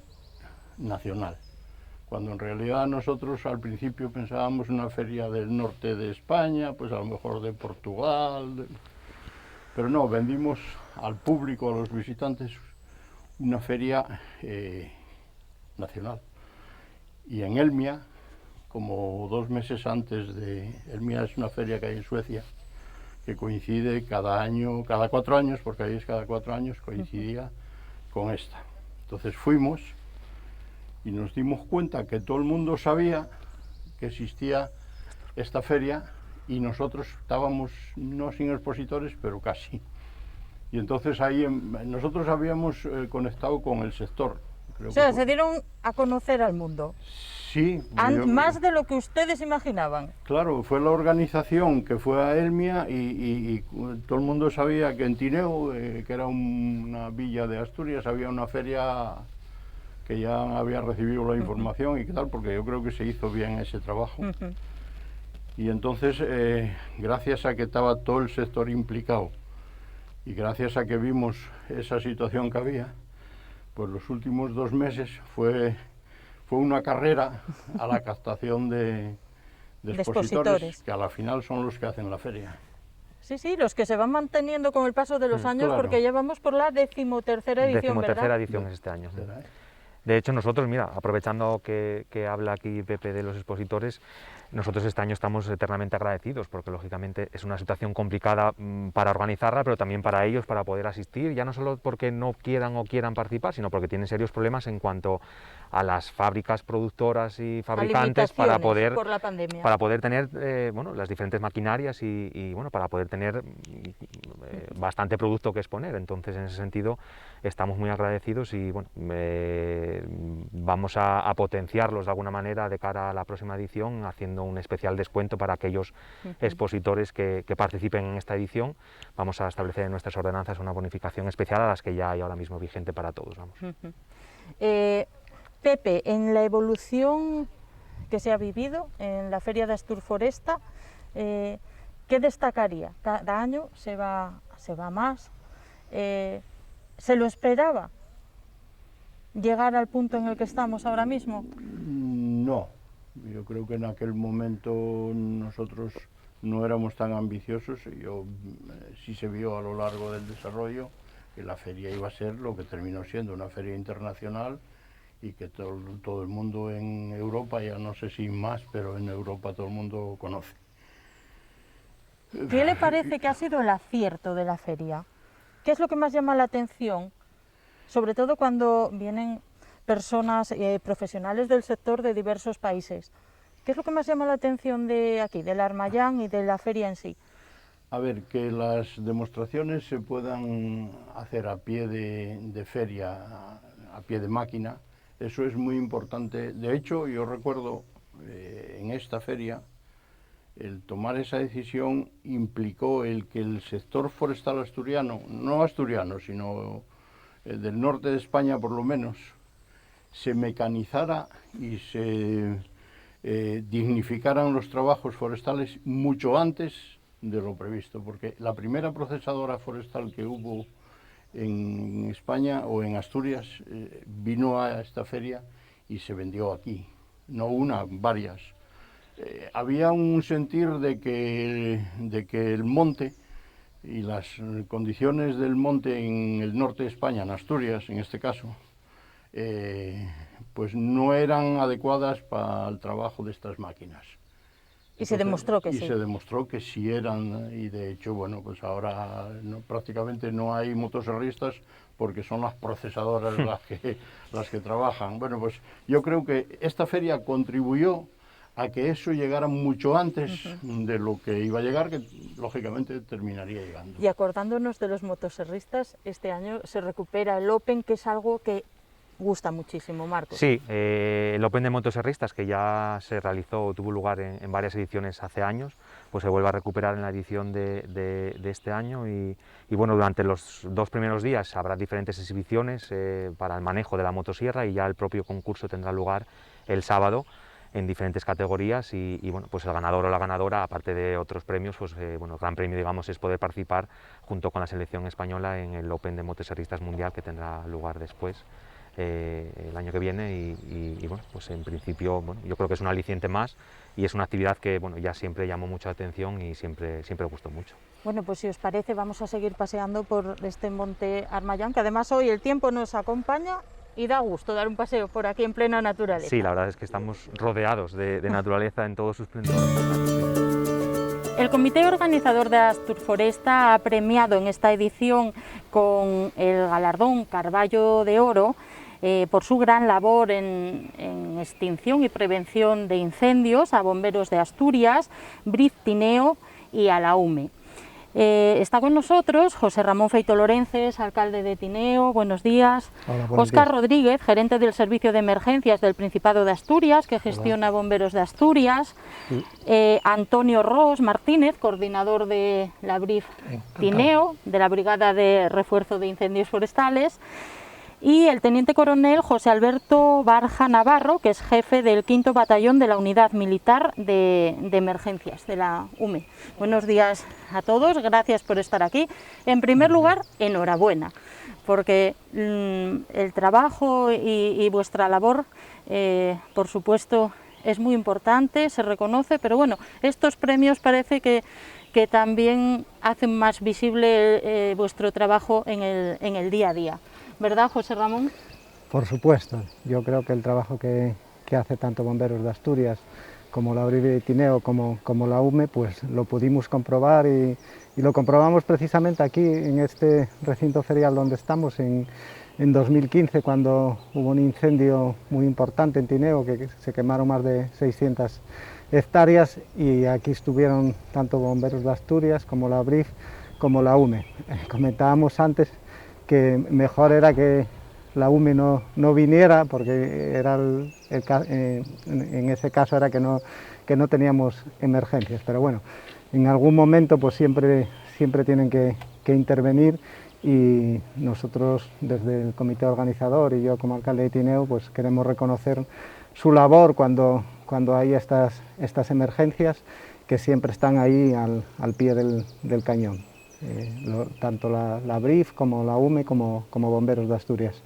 nacional, cuando en realidad nosotros al principio pensábamos una feria del norte de España, pues a lo mejor de Portugal, pero no, vendimos al público, a los visitantes, una feria nacional. Y en Elmia, como 2 meses antes de... Elmia es una feria que hay en Suecia, que coincide cada año, cada 4 años, porque ahí es cada 4 años, coincidía con esta. Entonces fuimos y nos dimos cuenta que todo el mundo sabía que existía esta feria y nosotros estábamos, no sin expositores, pero casi. Y entonces ahí nosotros habíamos conectado con el sector. Creo o sea, se dieron a conocer al mundo. Sí. Más de lo que ustedes imaginaban. Claro, fue la organización que fue a Elmia y todo el mundo sabía que en Tineo, que era una villa de Asturias, había una feria que ya había recibido la información y qué tal, porque yo creo que se hizo bien ese trabajo. Y entonces, gracias a que estaba todo el sector implicado y gracias a que vimos esa situación que había, pues los últimos 2 meses fue una carrera a la captación de expositores, que a la final son los que hacen la feria. Sí, sí, los que se van manteniendo con el paso de los años, claro. Porque ya vamos por la 13ª edición, ¿verdad? 13ª edición es este año. De hecho, nosotros, mira, aprovechando que habla aquí Pepe de los expositores, nosotros este año estamos eternamente agradecidos, porque lógicamente es una situación complicada para organizarla, pero también para ellos, para poder asistir, ya no solo porque no quieran o quieran participar, sino porque tienen serios problemas en cuanto a las fábricas productoras y fabricantes para poder tener bueno, las diferentes maquinarias y bueno, para poder tener bastante producto que exponer. Entonces, en ese sentido, estamos muy agradecidos y bueno, vamos a potenciarlos de alguna manera de cara a la próxima edición, haciendo un especial descuento para aquellos expositores que participen en esta edición. Vamos a establecer en nuestras ordenanzas una bonificación especial a las que ya hay ahora mismo vigente para todos. Vamos. Pepe, en la evolución que se ha vivido en la Feria de Asturforesta, ¿qué destacaría? Cada año se va más. ¿Se lo esperaba llegar al punto en el que estamos ahora mismo? No, yo creo que en aquel momento nosotros no éramos tan ambiciosos. Sí se vio a lo largo del desarrollo que la feria iba a ser lo que terminó siendo, una feria internacional, y que todo el mundo en Europa, ya no sé si más, pero en Europa todo el mundo conoce. ¿Qué le parece que ha sido el acierto de la feria? ¿Qué es lo que más llama la atención? Sobre todo cuando vienen personas profesionales del sector de diversos países. ¿Qué es lo que más llama la atención de aquí, del Armayán y de la feria en sí? A ver, que las demostraciones se puedan hacer a pie de feria, a pie de máquina, eso es muy importante. De hecho, yo recuerdo en esta feria, el tomar esa decisión implicó el que el sector forestal asturiano, no asturiano, sino el del norte de España por lo menos, se mecanizara y se dignificaran los trabajos forestales mucho antes de lo previsto, porque la primera procesadora forestal que hubo en España o en Asturias vino a esta feria y se vendió aquí, no una, varias. Había un sentir de que el monte y las condiciones del monte en el norte de España, en Asturias en este caso, pues no eran adecuadas para el trabajo de estas máquinas. Y se demostró que sí. Y se demostró que sí eran, y de hecho, bueno, pues ahora prácticamente no hay motoserristas porque son las procesadoras las que trabajan. Bueno, pues yo creo que esta feria contribuyó a que eso llegara mucho antes de lo que iba a llegar, que lógicamente terminaría llegando. Y acordándonos de los motoserristas, este año se recupera el Open, que es algo que gusta muchísimo, Marcos. Sí, el Open de motoserristas, que ya se realizó, tuvo lugar en varias ediciones hace años, pues se vuelve a recuperar en la edición de este año y bueno, durante los 2 primeros días habrá diferentes exhibiciones para el manejo de la motosierra y ya el propio concurso tendrá lugar el sábado en diferentes categorías y bueno, pues el ganador o la ganadora, aparte de otros premios, pues bueno, el gran premio, digamos, es poder participar junto con la selección española en el Open de motoserristas mundial que tendrá lugar después. El año que viene y bueno, pues en principio bueno, yo creo que es un aliciente más y es una actividad que bueno, ya siempre llamó mucha atención y siempre gustó mucho. Bueno, pues si os parece vamos a seguir paseando por este monte Armayán, que además hoy el tiempo nos acompaña y da gusto dar un paseo por aquí en plena naturaleza. Sí, la verdad es que estamos rodeados de naturaleza en todos sus esplendores. El comité organizador de Asturforesta ha premiado en esta edición con el galardón Carballo de Oro por su gran labor en extinción y prevención de incendios a Bomberos de Asturias, BRIF Tineo y a la UME. Está con nosotros José Ramón Feito Lorences, alcalde de Tineo, buenos días. Hola, buenos Óscar días. Rodríguez, gerente del Servicio de Emergencias del Principado de Asturias, que gestiona Bomberos de Asturias. Sí. Antonio Ros Martínez, coordinador de la BRIF Tineo, de la Brigada de Refuerzo de Incendios Forestales. Y el teniente coronel José Alberto Barja Navarro, que es jefe del 5º Batallón de la Unidad Militar de Emergencias de la UME. Buenos días a todos, gracias por estar aquí. En primer lugar, enhorabuena, porque el trabajo y vuestra labor, por supuesto, es muy importante, se reconoce, pero bueno, estos premios parece que también hacen más visible vuestro trabajo en el día a día. ¿Verdad, José Ramón? Por supuesto, yo creo que el trabajo que hace tanto Bomberos de Asturias como la BRIF de Tineo como la UME, pues lo pudimos comprobar y lo comprobamos precisamente aquí en este recinto ferial donde estamos en 2015, cuando hubo un incendio muy importante en Tineo, que se quemaron más de 600 hectáreas y aquí estuvieron tanto Bomberos de Asturias como la BRIF como la UME. Comentábamos antes que mejor era que la UME no viniera, porque era en ese caso era que no teníamos emergencias, pero bueno, en algún momento pues siempre tienen que intervenir y nosotros desde el comité organizador y yo como alcalde de Tineo pues queremos reconocer su labor cuando hay estas emergencias, que siempre están ahí al pie del cañón. Tanto la BRIF como la UME como Bomberos de Asturias.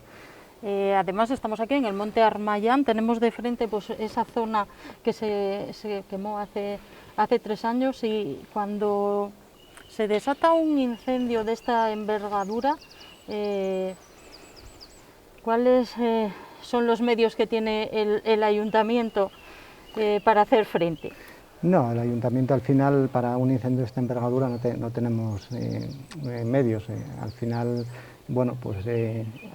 Además estamos aquí en el monte Armayán, tenemos de frente pues esa zona que se quemó hace 3 años y cuando se desata un incendio de esta envergadura, ¿cuáles son los medios que tiene el ayuntamiento para hacer frente? No, el ayuntamiento al final para un incendio de esta envergadura no tenemos medios. Al final, bueno, pues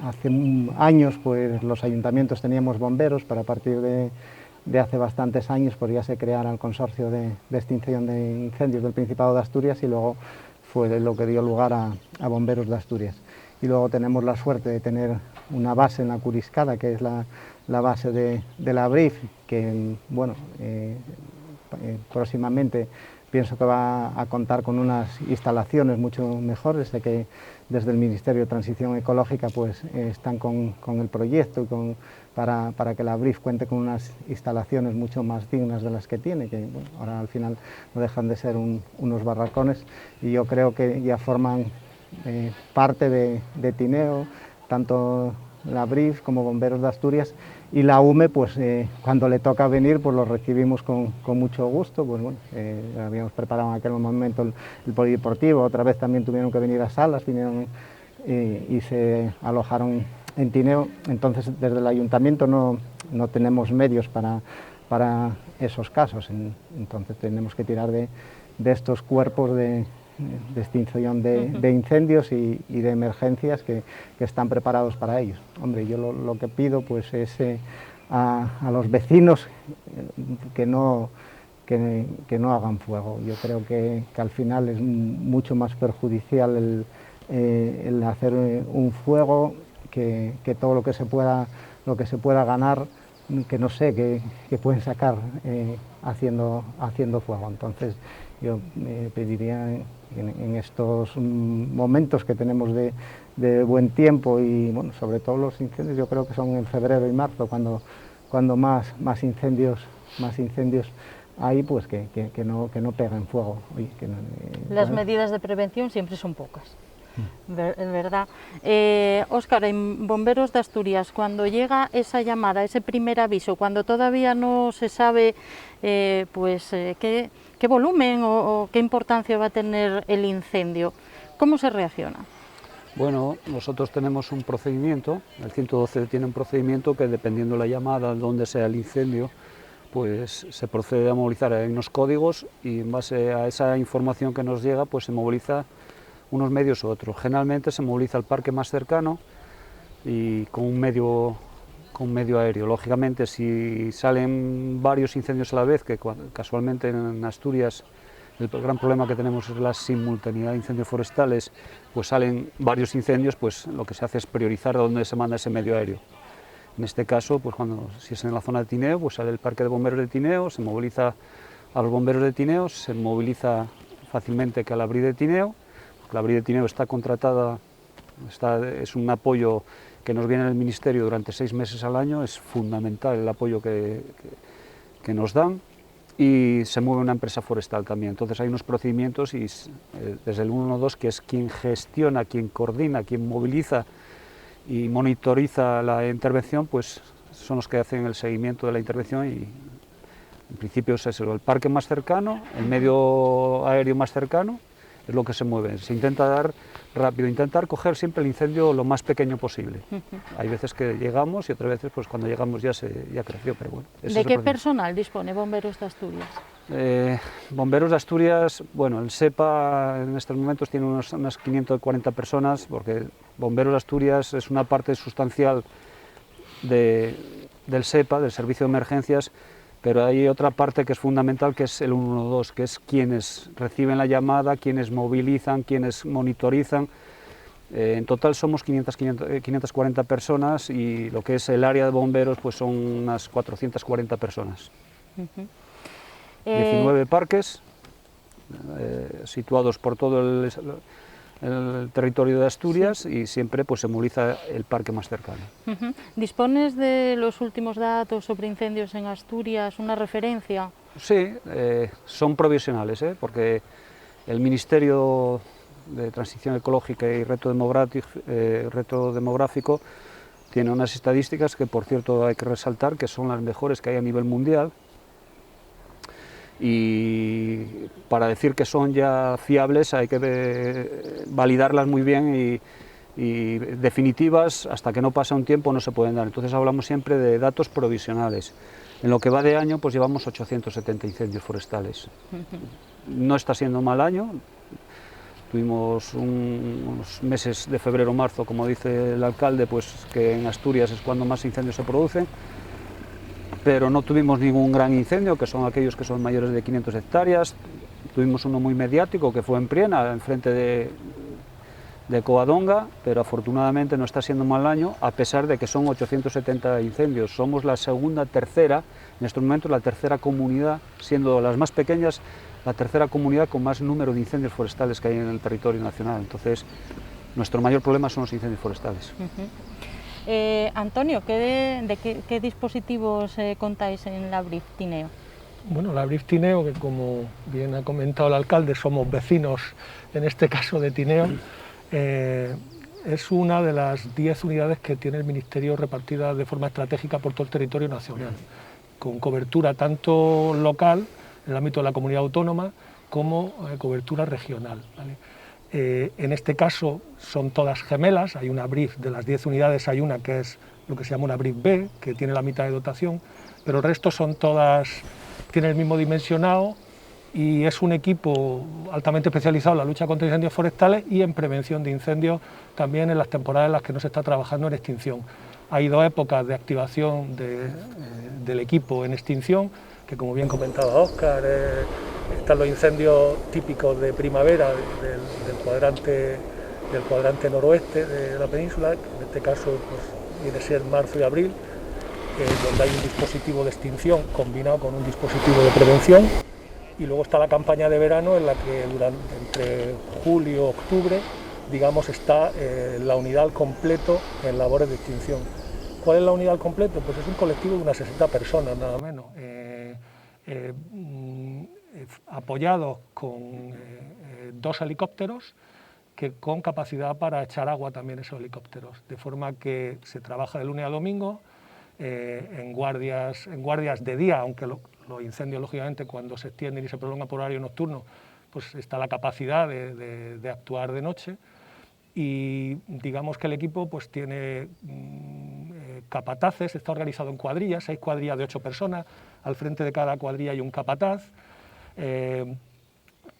hace años pues los ayuntamientos teníamos bomberos, pero a partir de hace bastantes años pues ya se creara el consorcio de extinción de incendios del Principado de Asturias y luego fue lo que dio lugar a Bomberos de Asturias. Y luego tenemos la suerte de tener una base en la Curiscada, que es la base de la BRIF, que bueno, próximamente pienso que va a contar con unas instalaciones mucho mejores. Sé que desde el Ministerio de Transición Ecológica pues están con el proyecto y para que la BRIF cuente con unas instalaciones mucho más dignas de las que tiene, que bueno, ahora al final no dejan de ser unos barracones, y yo creo que ya forman parte de Tineo, tanto la BRIF como Bomberos de Asturias, y la UME, pues cuando le toca venir, pues lo recibimos con mucho gusto. Pues bueno, habíamos preparado en aquel momento el polideportivo, otra vez también tuvieron que venir a Salas, vinieron y se alojaron en Tineo. Entonces desde el ayuntamiento no tenemos medios para esos casos, entonces tenemos que tirar de estos cuerpos de extinción de incendios y de emergencias que están preparados para ellos. Hombre, yo lo que pido pues es a los vecinos que no hagan fuego. Yo creo que al final es mucho más perjudicial el hacer un fuego que todo lo que se pueda ganar, que no sé, que pueden sacar haciendo fuego. Entonces yo pediría en estos momentos que tenemos de buen tiempo y bueno, sobre todo los incendios, yo creo que son en febrero y marzo cuando más incendios hay, pues que no peguen fuego. Oye, las medidas de prevención siempre son pocas. Es verdad. Óscar, en Bomberos de Asturias, cuando llega esa llamada, ese primer aviso, cuando todavía no se sabe qué volumen o qué importancia va a tener el incendio, ¿cómo se reacciona? Bueno, nosotros tenemos un procedimiento, el 112 tiene un procedimiento que dependiendo de la llamada, donde sea el incendio, pues se procede a movilizar. Hay unos códigos y en base a esa información que nos llega, pues se moviliza unos medios u otros. Generalmente se moviliza el parque más cercano y con un medio aéreo. Lógicamente, si salen varios incendios a la vez, que casualmente en Asturias el gran problema que tenemos es la simultaneidad de incendios forestales, pues salen varios incendios, pues lo que se hace es priorizar a dónde se manda ese medio aéreo. En este caso, pues si es en la zona de Tineo, pues sale el parque de bomberos de Tineo, se moviliza a los bomberos de Tineo, se moviliza fácilmente que a la BRIF de Tineo. La BRIF de Tineo está contratada, es un apoyo que nos viene del Ministerio durante 6 meses al año, es fundamental el apoyo que nos dan, y se mueve una empresa forestal también. Entonces hay unos procedimientos y desde el 112, que es quien gestiona, quien coordina, quien moviliza y monitoriza la intervención, pues son los que hacen el seguimiento de la intervención y en principio es eso, el parque más cercano, el medio aéreo más cercano, es lo que se mueve. Se intenta dar rápido, intentar coger siempre el incendio lo más pequeño posible. Hay veces que llegamos y otras veces pues cuando llegamos ya creció, pero bueno. ¿De qué personal dispone Bomberos de Asturias? Bomberos de Asturias, bueno, el SEPA en estos momentos tiene unas 540 personas, porque Bomberos de Asturias es una parte sustancial del SEPA, del Servicio de Emergencias, pero hay otra parte que es fundamental, que es el 112, que es quienes reciben la llamada, quienes movilizan, quienes monitorizan. En total somos 540 personas y lo que es el área de bomberos pues son unas 440 personas. 19 parques situados por todo el territorio de Asturias, sí. Y siempre pues se moviliza el parque más cercano. ¿Dispones de los últimos datos sobre incendios en Asturias, una referencia? Sí, son provisionales, porque el Ministerio de Transición Ecológica y Reto Demográfico tiene unas estadísticas que, por cierto, hay que resaltar que son las mejores que hay a nivel mundial. Y para decir que son ya fiables hay que validarlas muy bien y y definitivas, hasta que no pasa un tiempo, no se pueden dar. Entonces hablamos siempre de datos provisionales. En lo que va de año, pues llevamos 870 incendios forestales. No está siendo mal año. Tuvimos unos meses de febrero-marzo, como dice el alcalde, pues que en Asturias es cuando más incendios se producen, pero no tuvimos ningún gran incendio, que son aquellos que son mayores de 500 hectáreas. Tuvimos uno muy mediático, que fue en Priena, enfrente de Covadonga, pero afortunadamente no está siendo mal año, a pesar de que son 870 incendios. Somos la segunda, tercera, en estos momentos la tercera comunidad, siendo las más pequeñas, la tercera comunidad con más número de incendios forestales que hay en el territorio nacional. Entonces, nuestro mayor problema son los incendios forestales. Antonio, ¿qué dispositivos contáis en la BRIF Tineo? Bueno, la BRIF Tineo, que como bien ha comentado el alcalde, somos vecinos, en este caso de Tineo, es una de las 10 unidades que tiene el Ministerio repartidas de forma estratégica por todo el territorio nacional, con cobertura tanto local, en el ámbito de la comunidad autónoma, como cobertura regional, ¿vale? En este caso son todas gemelas, hay una BRIF, de las 10 unidades hay una que es lo que se llama una BRIF B, que tiene la mitad de dotación, pero el resto son todas, tienen el mismo dimensionado, y es un equipo altamente especializado en la lucha contra incendios forestales y en prevención de incendios también en las temporadas en las que no se está trabajando en extinción. Hay 2 épocas de activación del equipo en extinción, que como bien comentaba Óscar, están los incendios típicos de primavera del cuadrante noroeste de la península, que en este caso pues, viene a ser marzo y abril, donde hay un dispositivo de extinción combinado con un dispositivo de prevención. Y luego está la campaña de verano, en la que entre julio y octubre, digamos, está la unidad al completo en labores de extinción. ¿Cuál es la unidad al completo? Pues es un colectivo de unas 60 personas, nada menos, apoyados con 2 helicópteros, con capacidad para echar agua también esos helicópteros, de forma que se trabaja de lunes a domingo, en guardias de día, aunque los incendios, lógicamente, cuando se extienden y se prolongan por horario nocturno, pues está la capacidad de actuar de noche, y digamos que el equipo pues tiene capataces, está organizado en cuadrillas, 6 cuadrillas de 8 personas, al frente de cada cuadrilla hay un capataz,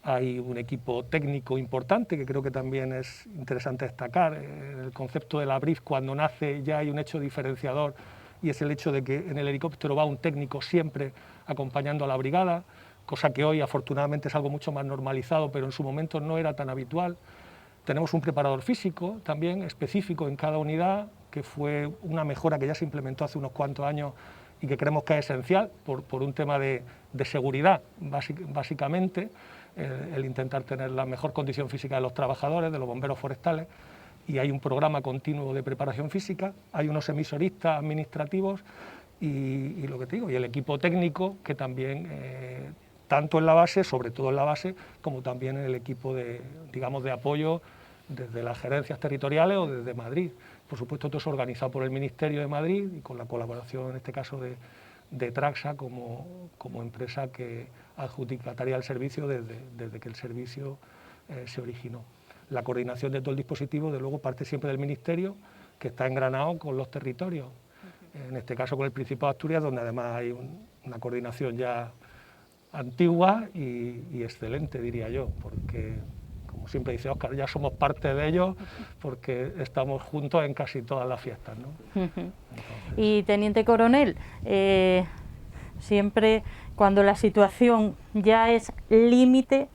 hay un equipo técnico importante, que creo que también es interesante destacar. El concepto de la BRIF, cuando nace, ya hay un hecho diferenciador, y es el hecho de que en el helicóptero va un técnico siempre acompañando a la brigada, cosa que hoy afortunadamente es algo mucho más normalizado, pero en su momento no era tan habitual. Tenemos un preparador físico también específico en cada unidad, que fue una mejora que ya se implementó hace unos cuantos años y que creemos que es esencial por un tema de seguridad, básicamente, el intentar tener la mejor condición física de los trabajadores, de los bomberos forestales, y hay un programa continuo de preparación física, hay unos emisoristas administrativos y lo que te digo, y el equipo técnico, que también, tanto en la base, sobre todo en la base, como también en el equipo de apoyo desde las gerencias territoriales o desde Madrid. Por supuesto, todo es organizado por el Ministerio de Madrid y con la colaboración, en este caso, de Traxa como empresa que adjudicataria del servicio desde que el servicio se originó. La coordinación de todo el dispositivo, de luego, parte siempre del Ministerio, que está engranado con los territorios, en este caso con el Principado de Asturias, donde además hay una coordinación ya antigua y excelente, diría yo, porque, como siempre dice Óscar, ya somos parte de ellos, porque estamos juntos en casi todas las fiestas, ¿no? Entonces... Y, Teniente Coronel, siempre cuando la situación ya es límite,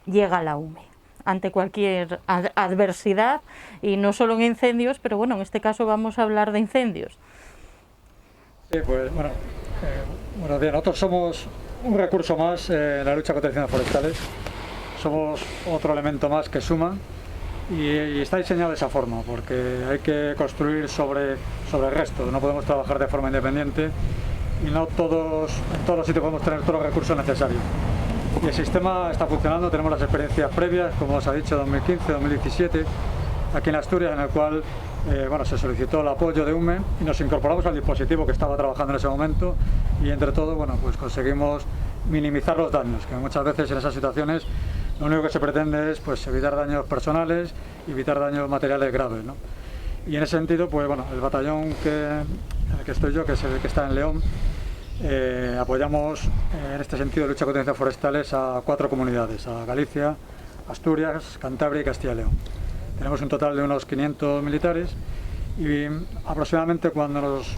llega la UME ante cualquier adversidad, y no solo en incendios, pero bueno, en este caso vamos a hablar de incendios. Sí, pues bueno, buenos días. Nosotros somos un recurso más en la lucha contra incendios forestales, somos otro elemento más que suma, y está diseñado de esa forma, porque hay que construir sobre el resto, no podemos trabajar de forma independiente, y no en todos los sitios podemos tener todos los recursos necesarios. Y el sistema está funcionando, tenemos las experiencias previas, como os ha dicho, 2015, 2017, aquí en Asturias, en el cual se solicitó el apoyo de UME y nos incorporamos al dispositivo que estaba trabajando en ese momento, y entre todo pues conseguimos minimizar los daños, que muchas veces en esas situaciones Lo único que se pretende es pues, evitar daños personales y evitar daños materiales graves, ¿no? Y en ese sentido, pues bueno, el batallón en el que estoy yo, que es el que está en León, apoyamos en este sentido de lucha contra incendios forestales a 4 comunidades, a Galicia, Asturias, Cantabria y Castilla y León. Tenemos un total de unos 500 militares y aproximadamente cuando nos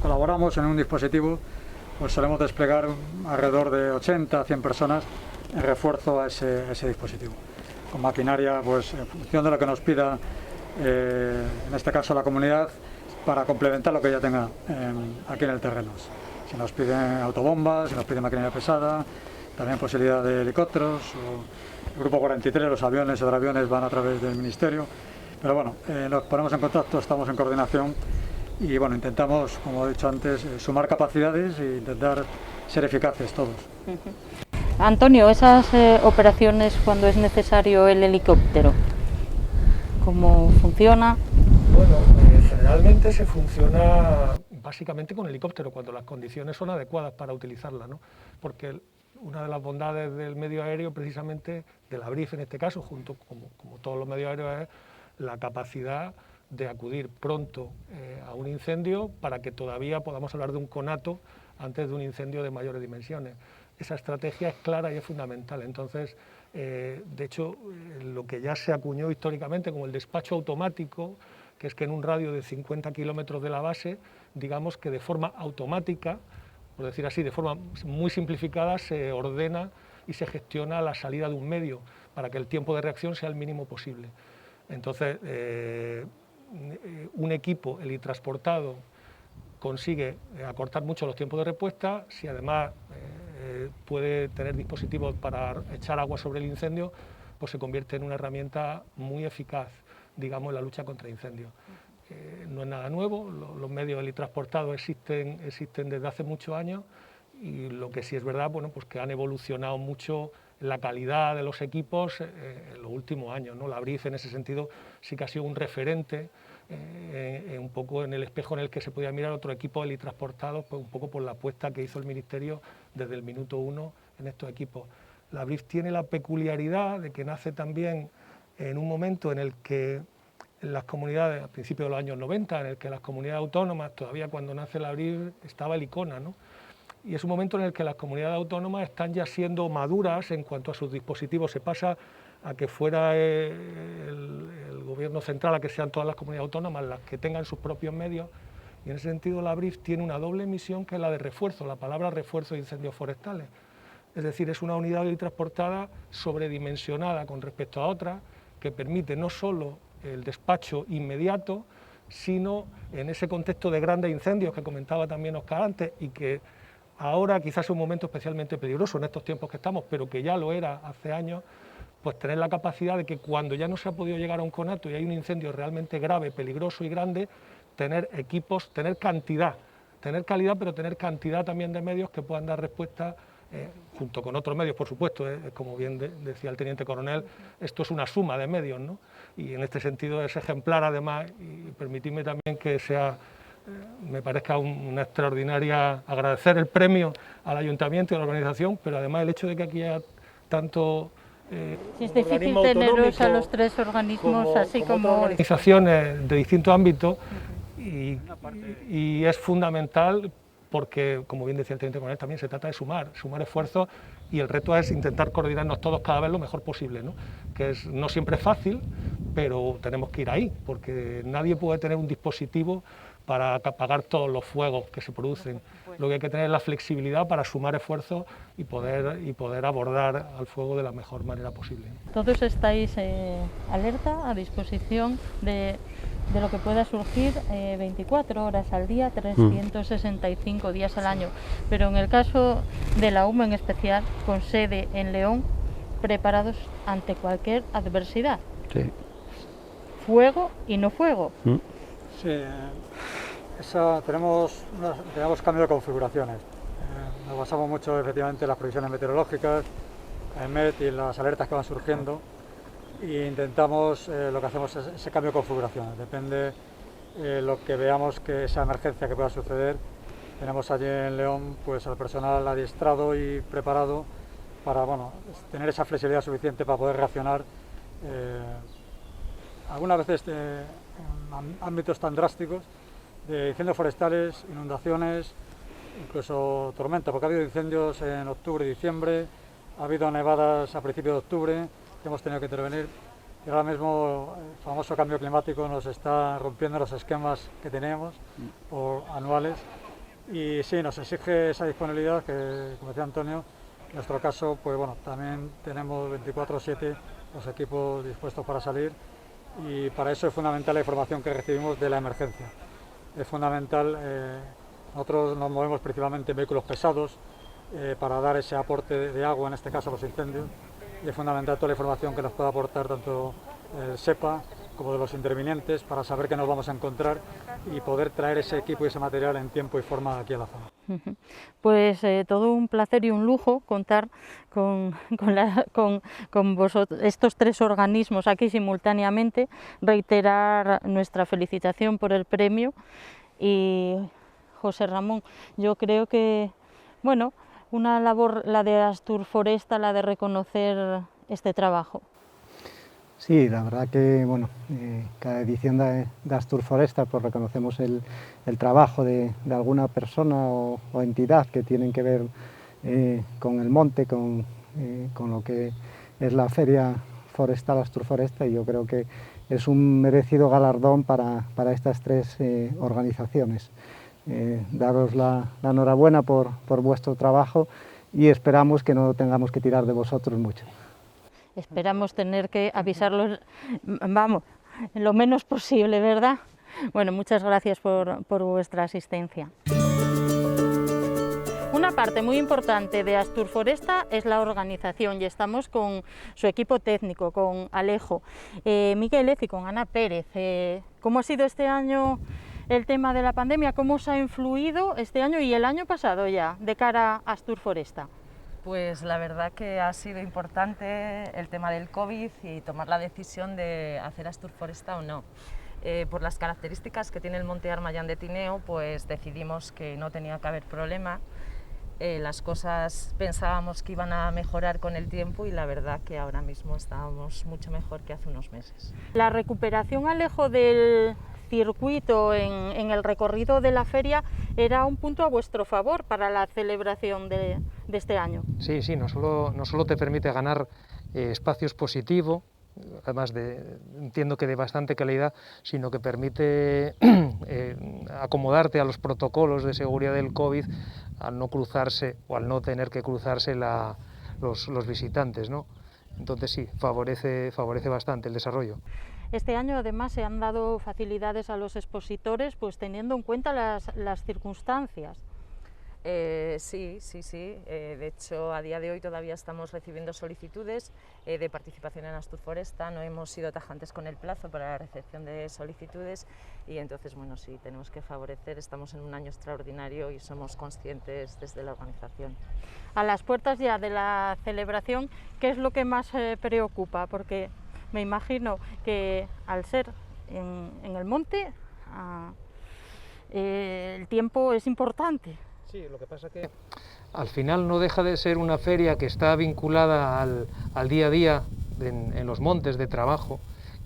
colaboramos en un dispositivo, pues solemos desplegar alrededor de 80 a 100 personas en refuerzo a ese dispositivo, con maquinaria pues, en función de lo que nos pida, en este caso la comunidad, para complementar lo que ya tenga aquí en el terreno. Si nos piden autobombas, si nos piden maquinaria pesada, también posibilidad de helicópteros, o el grupo 43, los aviones y hidroaviones van a través del ministerio, pero bueno, nos ponemos en contacto, estamos en coordinación y bueno, intentamos, como he dicho antes, sumar capacidades e intentar ser eficaces todos. Antonio, esas operaciones cuando es necesario el helicóptero, ¿cómo funciona? Bueno, generalmente se funciona básicamente con helicóptero, cuando las condiciones son adecuadas para utilizarla, ¿no? Porque una de las bondades del medio aéreo, precisamente, de la BRIF en este caso, junto como todos los medios aéreos, es la capacidad de acudir pronto a un incendio para que todavía podamos hablar de un conato antes de un incendio de mayores dimensiones. Esa estrategia es clara y es fundamental. Entonces, de hecho, lo que ya se acuñó históricamente como el despacho automático, que es que en un radio de 50 kilómetros de la base, digamos que de forma automática, por decir así, de forma muy simplificada, se ordena y se gestiona la salida de un medio para que el tiempo de reacción sea el mínimo posible. Entonces, un equipo helitransportado consigue acortar mucho los tiempos de respuesta. Si además puede tener dispositivos para echar agua sobre el incendio, pues se convierte en una herramienta muy eficaz, digamos, en la lucha contra incendios. No es nada nuevo, los medios helitransportados existen desde hace muchos años, y lo que sí es verdad, bueno, pues que han evolucionado mucho la calidad de los equipos en los últimos años, ¿no? La BRIF en ese sentido sí que ha sido un referente, un poco en el espejo en el que se podía mirar otro equipo helitransportados, pues un poco por la apuesta que hizo el Ministerio desde el minuto 1 en estos equipos. La BRIF tiene la peculiaridad de que nace también en un momento en el que las comunidades, a principios de los años 90, en el que las comunidades autónomas, todavía cuando nace la BRIF estaba el ICONA, ¿no? Y es un momento en el que las comunidades autónomas están ya siendo maduras en cuanto a sus dispositivos. Se pasa a que fuera el gobierno central, a que sean todas las comunidades autónomas las que tengan sus propios medios, y en ese sentido la BRIF tiene una doble misión, que es la de refuerzo, la palabra refuerzo de incendios forestales. Es decir, es una unidad transportada sobredimensionada con respecto a otras, que permite no solo el despacho inmediato, sino en ese contexto de grandes incendios que comentaba también Óscar antes, y que ahora quizás es un momento especialmente peligroso en estos tiempos que estamos, pero que ya lo era hace años, pues tener la capacidad de que cuando ya no se ha podido llegar a un conato y hay un incendio realmente grave, peligroso y grande, tener equipos, tener cantidad, tener calidad, pero tener cantidad también de medios que puedan dar respuesta, junto con otros medios, por supuesto, como bien decía el teniente coronel, esto es una suma de medios, ¿no? Y en este sentido es ejemplar además, y permitidme también que sea, me parezca una extraordinaria, agradecer el premio al ayuntamiento y a la organización, pero además el hecho de que aquí haya tanto sí, es difícil teneros a los tres organismos así como organizaciones de distintos ámbitos, y es fundamental porque, como bien decía el teniente coronel, también se trata de sumar esfuerzos, y el reto es intentar coordinarnos todos cada vez lo mejor posible, ¿no? Que no siempre es fácil, pero tenemos que ir ahí, porque nadie puede tener un dispositivo para apagar todos los fuegos que se producen. Lo que hay que tener es la flexibilidad para sumar esfuerzos y poder abordar al fuego de la mejor manera posible. Todos estáis alerta, a disposición de lo que pueda surgir 24 horas al día, 365 días al año. Pero en el caso de la UME en especial, con sede en León, preparados ante cualquier adversidad. Sí. Fuego y no fuego. Sí, tenemos cambio de configuraciones. Nos basamos mucho efectivamente en las previsiones meteorológicas, en MET y en las alertas que van surgiendo, e intentamos, lo que hacemos es ese cambio de configuraciones. Depende lo que veamos que esa emergencia que pueda suceder. Tenemos allí en León pues al personal adiestrado y preparado para tener esa flexibilidad suficiente para poder reaccionar algunas veces en ámbitos tan drásticos de incendios forestales, inundaciones, incluso tormenta, porque ha habido incendios en octubre y diciembre, ha habido nevadas a principios de octubre que hemos tenido que intervenir y ahora mismo el famoso cambio climático nos está rompiendo los esquemas que teníamos anuales y sí, nos exige esa disponibilidad que, como decía Antonio, en nuestro caso pues también tenemos 24/7 los equipos dispuestos para salir y para eso es fundamental la información que recibimos de la emergencia. Es fundamental, nosotros nos movemos principalmente en vehículos pesados para dar ese aporte de agua, en este caso a los incendios, y es fundamental toda la información que nos pueda aportar tanto el SEPA como de los intervinientes para saber qué nos vamos a encontrar y poder traer ese equipo y ese material en tiempo y forma aquí a la zona. Pues todo un placer y un lujo contar con vosotros, estos tres organismos aquí simultáneamente, reiterar nuestra felicitación por el premio y José Ramón, yo creo que, una labor, la de Asturforesta, la de reconocer este trabajo. Sí, la verdad que cada edición de Asturforesta pues reconocemos el trabajo de alguna persona o entidad que tienen que ver con el monte, con lo que es la Feria Forestal Asturforesta, y yo creo que es un merecido galardón para estas tres organizaciones. Daros la enhorabuena por vuestro trabajo y esperamos que no tengamos que tirar de vosotros mucho. Esperamos tener que avisarlos, lo menos posible, ¿verdad? Bueno, muchas gracias por vuestra asistencia. Una parte muy importante de Asturforesta es la organización y estamos con su equipo técnico, con Alejo, Miguel y con Ana Pérez. ¿Cómo ha sido este año el tema de la pandemia? ¿Cómo os ha influido este año y el año pasado ya de cara a Asturforesta? Pues la verdad que ha sido importante el tema del COVID y tomar la decisión de hacer Asturforesta o no. Por las características que tiene el Monte Armayán de Tineo, pues decidimos que no tenía que haber problema. Las cosas pensábamos que iban a mejorar con el tiempo y la verdad que ahora mismo estábamos mucho mejor que hace unos meses. La recuperación, Alejo, del circuito en el recorrido de la feria era un punto a vuestro favor para la celebración de este año. Sí, no solo te permite ganar espacios positivos, además entiendo que de bastante calidad, sino que permite acomodarte a los protocolos de seguridad del COVID al no cruzarse o al no tener que cruzarse los visitantes, ¿no? Entonces sí, favorece bastante el desarrollo. Este año además se han dado facilidades a los expositores, pues teniendo en cuenta las circunstancias. Sí. De hecho, a día de hoy todavía estamos recibiendo solicitudes de participación en Asturforesta. No hemos sido tajantes con el plazo para la recepción de solicitudes y entonces, sí, tenemos que favorecer. Estamos en un año extraordinario y somos conscientes desde la organización. A las puertas ya de la celebración, ¿qué es lo que más preocupa? Porque me imagino que al ser en el monte, el tiempo es importante. Sí, lo que pasa que al final no deja de ser una feria que está vinculada al día a día en los montes de trabajo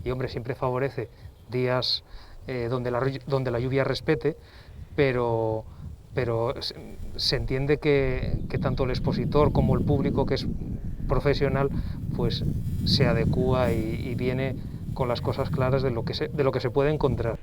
y, hombre, siempre favorece días donde la lluvia respete, pero se entiende que tanto el expositor como el público, que es profesional, pues se adecúa y viene con las cosas claras de lo que se puede encontrar.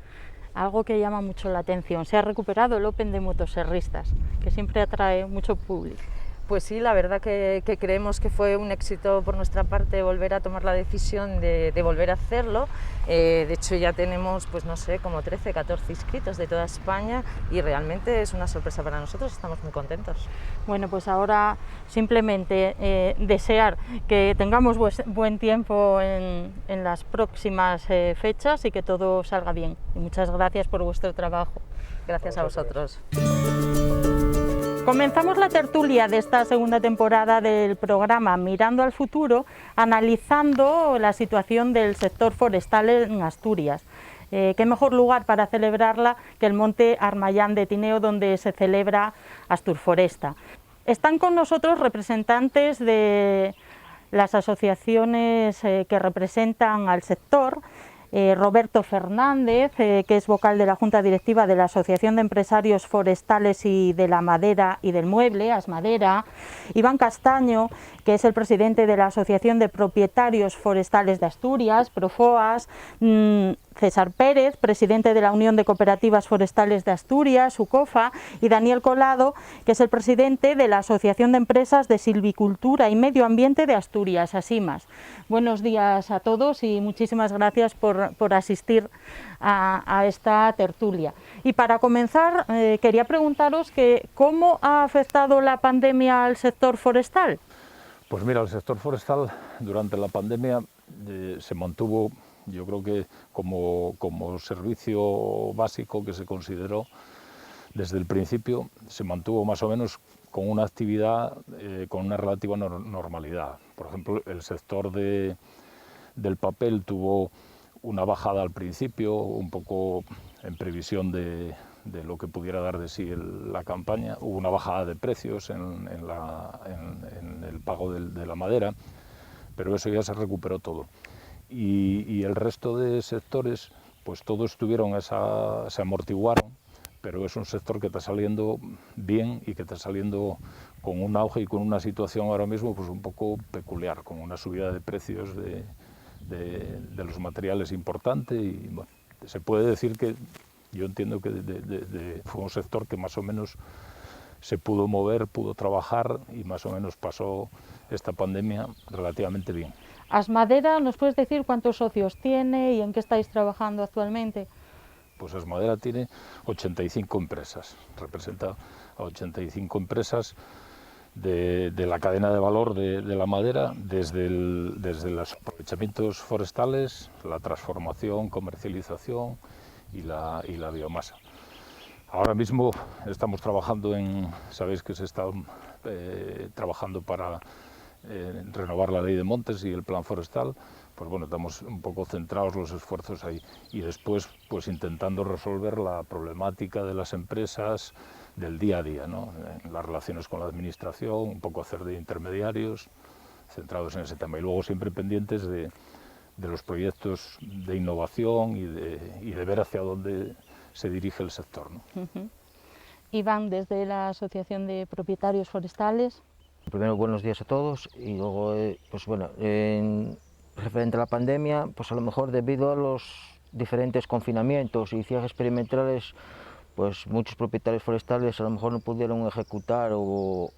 Algo que llama mucho la atención, se ha recuperado el Open de Motoserristas, que siempre atrae mucho público. Pues sí, la verdad que creemos que fue un éxito por nuestra parte volver a tomar la decisión de volver a hacerlo. De hecho ya tenemos, pues no sé, como 13, 14 inscritos de toda España y realmente es una sorpresa para nosotros, estamos muy contentos. Bueno, pues ahora simplemente desear que tengamos buen tiempo en las próximas fechas y que todo salga bien. Y muchas gracias por vuestro trabajo. Gracias a vosotros. Comenzamos la tertulia de esta segunda temporada del programa Mirando al Futuro, analizando la situación del sector forestal en Asturias. Qué mejor lugar para celebrarla que el Monte Armayán de Tineo, donde se celebra Asturforesta. Están con nosotros representantes de las asociaciones que representan al sector. Roberto Fernández, que es vocal de la Junta Directiva de la Asociación de Empresarios Forestales y de la Madera y del Mueble, Asmadera; Iván Castaño, que es el presidente de la Asociación de Propietarios Forestales de Asturias, Profoas; César Pérez, presidente de la Unión de Cooperativas Forestales de Asturias, UCOFA; y Daniel Colado, que es el presidente de la Asociación de Empresas de Silvicultura y Medio Ambiente de Asturias, ASIMAS. Buenos días a todos y muchísimas gracias por asistir a esta tertulia. Y para comenzar, quería preguntaros que ¿cómo ha afectado la pandemia al sector forestal? Pues mira, el sector forestal durante la pandemia se mantuvo, yo creo que como servicio básico que se consideró desde el principio, se mantuvo más o menos con una actividad con una relativa normalidad. Por ejemplo, el sector del papel tuvo una bajada al principio, un poco en previsión de lo que pudiera dar de sí la campaña. Hubo una bajada de precios en el pago de la madera, pero eso ya se recuperó todo. Y el resto de sectores, pues todos se amortiguaron, pero es un sector que está saliendo bien y que está saliendo con un auge y con una situación ahora mismo pues un poco peculiar, con una subida de precios de los materiales importante. Y bueno, se puede decir que yo entiendo que fue un sector que más o menos se pudo mover, pudo trabajar y más o menos pasó esta pandemia relativamente bien. Asmadera, ¿nos puedes decir cuántos socios tiene y en qué estáis trabajando actualmente? Pues Asmadera tiene 85 empresas, representa a 85 empresas de la cadena de valor de la madera, desde los aprovechamientos forestales, la transformación, comercialización y la biomasa. Ahora mismo estamos trabajando sabéis que se está trabajando para renovar la ley de montes y el plan forestal. Pues bueno, estamos un poco centrados los esfuerzos ahí y después pues intentando resolver la problemática de las empresas del día a día, ¿no? En las relaciones con la administración, un poco hacer de intermediarios, centrados en ese tema y luego siempre pendientes de los proyectos de innovación y de ver hacia dónde se dirige el sector, ¿no? Iván, desde la Asociación de Propietarios Forestales. Primero, buenos días a todos y luego, pues bueno, referente a la pandemia, pues a lo mejor debido a los diferentes confinamientos y cierres perimetrales, pues muchos propietarios forestales a lo mejor no pudieron ejecutar o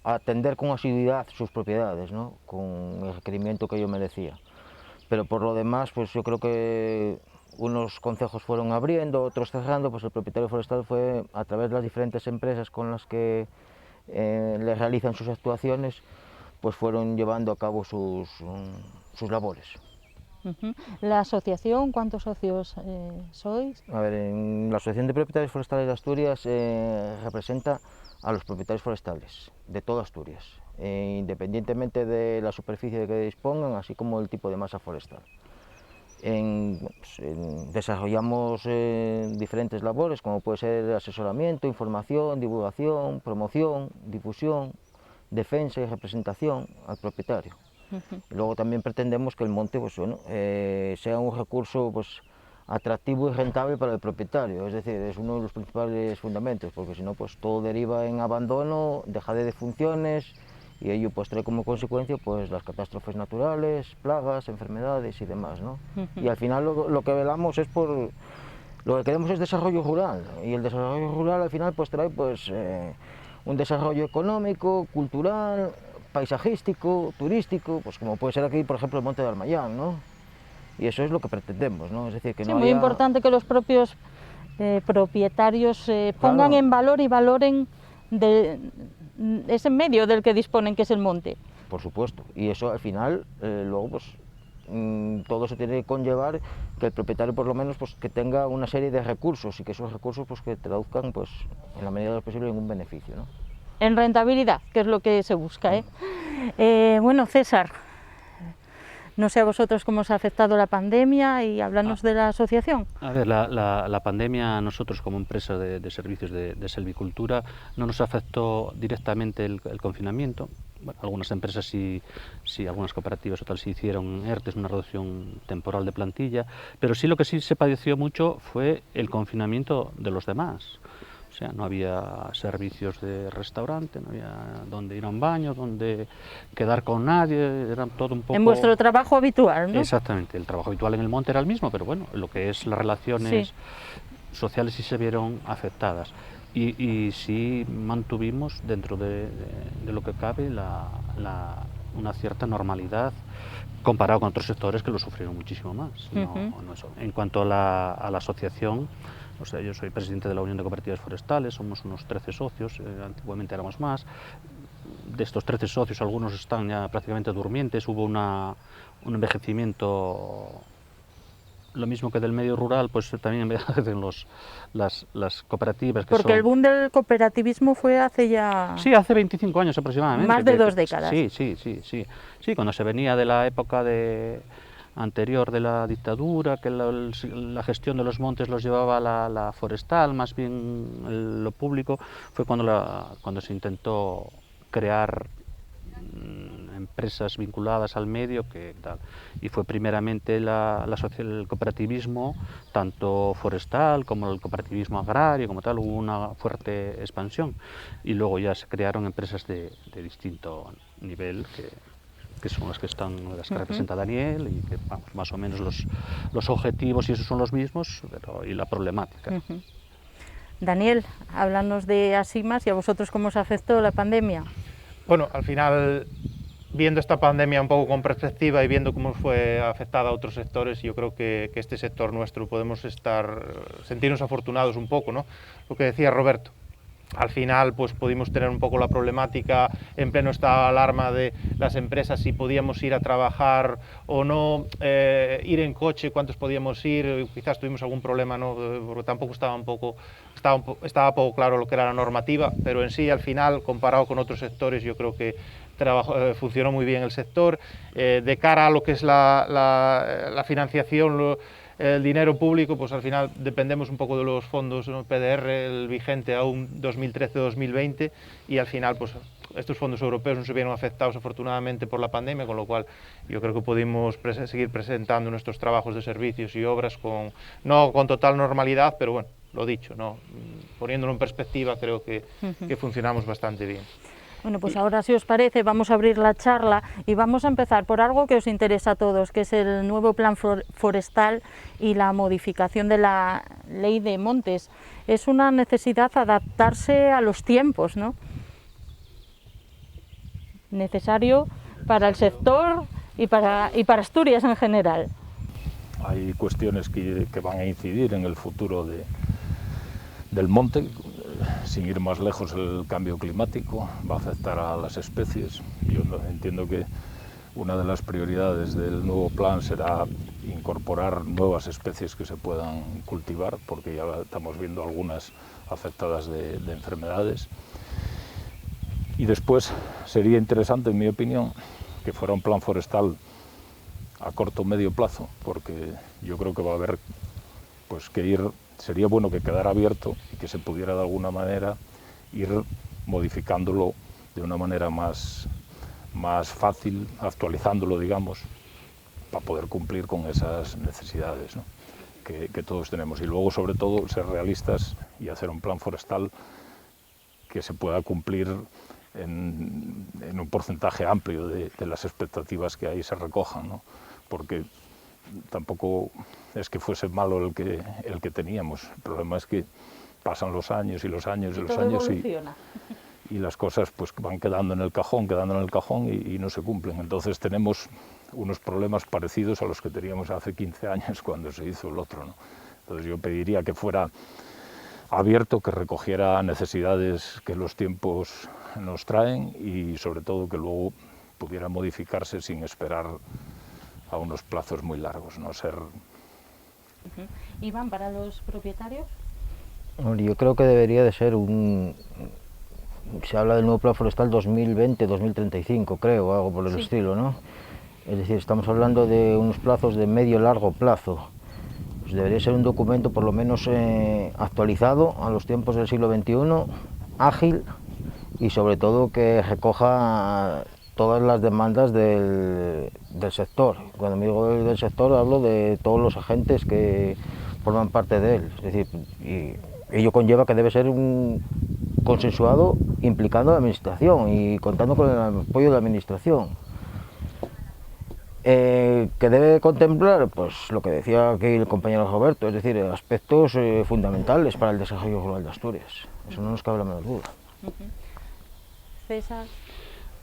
atender con asiduidad sus propiedades, ¿no? Con el requerimiento que ello merecía. Pero por lo demás, pues yo creo que unos concejos fueron abriendo, otros cerrando, pues el propietario forestal fue a través de las diferentes empresas con las que le realizan sus actuaciones, pues fueron llevando a cabo sus labores. ¿La asociación, cuántos socios sois? A ver, en la Asociación de Propietarios Forestales de Asturias representa a los propietarios forestales de toda Asturias, independientemente de la superficie de que dispongan, así como el tipo de masa forestal. Desarrollamos diferentes labores, como puede ser asesoramiento, información, divulgación, promoción, difusión, defensa y representación al propietario. Y luego también pretendemos que el monte pues, bueno, sea un recurso pues, atractivo y rentable para el propietario, es decir, es uno de los principales fundamentos, porque si no pues, todo deriva en abandono, dejadez de funciones, y ello pues trae como consecuencia pues las catástrofes naturales, plagas, enfermedades y demás, ¿no? Y al final lo que velamos es por, lo que queremos es desarrollo rural, y el desarrollo rural al final pues trae pues un desarrollo económico, cultural, paisajístico, turístico, pues como puede ser aquí por ejemplo el Monte de Armayán, ¿no? Y eso es lo que pretendemos, ¿no? Es decir, que sí, no muy haya... importante que los propios propietarios pongan en valor y valoren ese medio del que disponen, que es el monte. Por supuesto, y eso al final, luego pues todo eso tiene que conllevar que el propietario por lo menos pues que tenga una serie de recursos y que esos recursos pues que traduzcan pues en la medida de lo posible en un beneficio, ¿no? En rentabilidad, que es lo que se busca, ¿eh? Bueno, César, No sé a vosotros cómo os ha afectado la pandemia y hablarnos de la asociación. A ver, la pandemia a nosotros como empresa de servicios de selvicultura no nos afectó directamente el confinamiento. Bueno, algunas empresas sí, algunas cooperativas o tal sí hicieron ERTES, una reducción temporal de plantilla, pero sí lo que sí se padeció mucho fue el confinamiento de los demás. O sea, no había servicios de restaurante, no había donde ir a un baño, donde quedar con nadie, era todo un poco... En vuestro trabajo habitual, ¿no? Exactamente, el trabajo habitual en el monte era el mismo, pero bueno, lo que es las relaciones sociales sí se vieron afectadas. Y sí mantuvimos dentro de lo que cabe una cierta normalidad comparado con otros sectores que lo sufrieron muchísimo más. No eso. En cuanto a la asociación, o sea, yo soy presidente de la Unión de Cooperativas Forestales, somos unos 13 socios, antiguamente éramos más. De estos 13 socios algunos están ya prácticamente durmientes, hubo un envejecimiento. Lo mismo que del medio rural, pues también envejecen las cooperativas. Porque el boom del cooperativismo fue hace ya... Sí, hace 25 años aproximadamente. Más de 2 décadas. Sí, cuando se venía de la época anterior de la dictadura, que la gestión de los montes los llevaba la forestal, más bien lo público, fue cuando se intentó crear empresas vinculadas al medio y fue primeramente el cooperativismo, tanto forestal como el cooperativismo agrario, como tal, hubo una fuerte expansión y luego ya se crearon empresas de distinto nivel que son las que representa Daniel y que vamos, más o menos los objetivos y esos son los mismos y la problemática. Daniel, háblanos de Asimas y a vosotros cómo os afectó la pandemia. Bueno, al final, viendo esta pandemia un poco con perspectiva y viendo cómo fue afectada a otros sectores, yo creo que este sector nuestro podemos sentirnos afortunados un poco, ¿no? Lo que decía Roberto. Al final pues pudimos tener un poco la problemática en pleno estado de alarma de las empresas, si podíamos ir a trabajar o no, ir en coche, cuántos podíamos ir, quizás tuvimos algún problema, ¿no? Porque tampoco estaba poco claro lo que era la normativa, pero en sí al final, comparado con otros sectores, yo creo que funcionó muy bien el sector. De cara a lo que es la financiación, el dinero público, pues al final dependemos un poco de los fondos, ¿no? PDR, el vigente aún 2013-2020, y al final pues estos fondos europeos no se vieron afectados afortunadamente por la pandemia, con lo cual yo creo que pudimos seguir presentando nuestros trabajos de servicios y obras no con total normalidad, pero bueno, lo dicho, ¿no? Poniéndolo en perspectiva, creo que funcionamos bastante bien. Bueno, pues ahora, si os parece, vamos a abrir la charla y vamos a empezar por algo que os interesa a todos, que es el nuevo plan forestal y la modificación de la ley de montes. Es una necesidad adaptarse a los tiempos, ¿no? Necesario para el sector y para Asturias en general. Hay cuestiones que van a incidir en el futuro del monte. Sin ir más lejos, el cambio climático va a afectar a las especies. Yo entiendo que una de las prioridades del nuevo plan será incorporar nuevas especies que se puedan cultivar, porque ya estamos viendo algunas afectadas de enfermedades. Y después sería interesante, en mi opinión, que fuera un plan forestal a corto o medio plazo, porque yo creo que va a haber pues, que ir. Sería bueno que quedara abierto y que se pudiera de alguna manera ir modificándolo de una manera más fácil, actualizándolo, digamos, para poder cumplir con esas necesidades, ¿no? que todos tenemos. Y luego, sobre todo, ser realistas y hacer un plan forestal que se pueda cumplir en un porcentaje amplio de las expectativas que ahí se recojan, ¿no? Porque tampoco es que fuese malo el que teníamos. El problema es que pasan los años y los años y los años y las cosas pues van quedando en el cajón y no se cumplen. Entonces tenemos unos problemas parecidos a los que teníamos hace 15 años cuando se hizo el otro, ¿no? Entonces yo pediría que fuera abierto, que recogiera necesidades que los tiempos nos traen y sobre todo que luego pudiera modificarse sin esperar a unos plazos muy largos, no ser... Iván, ¿para los propietarios? Yo creo que debería de ser se habla del nuevo plan forestal 2020-2035, creo, algo por el estilo, ¿no? Es decir, estamos hablando de unos plazos de medio-largo plazo. Pues debería ser un documento por lo menos actualizado a los tiempos del siglo XXI, ágil y sobre todo que recoja todas las demandas del sector. Cuando me digo del sector hablo de todos los agentes que forman parte de él. Es decir, y ello conlleva que debe ser un consensuado implicando a la administración y contando con el apoyo de la administración. Que debe contemplar, pues lo que decía aquí el compañero Roberto, es decir, aspectos fundamentales para el desarrollo rural de Asturias. Eso no nos cabe la menor duda. César.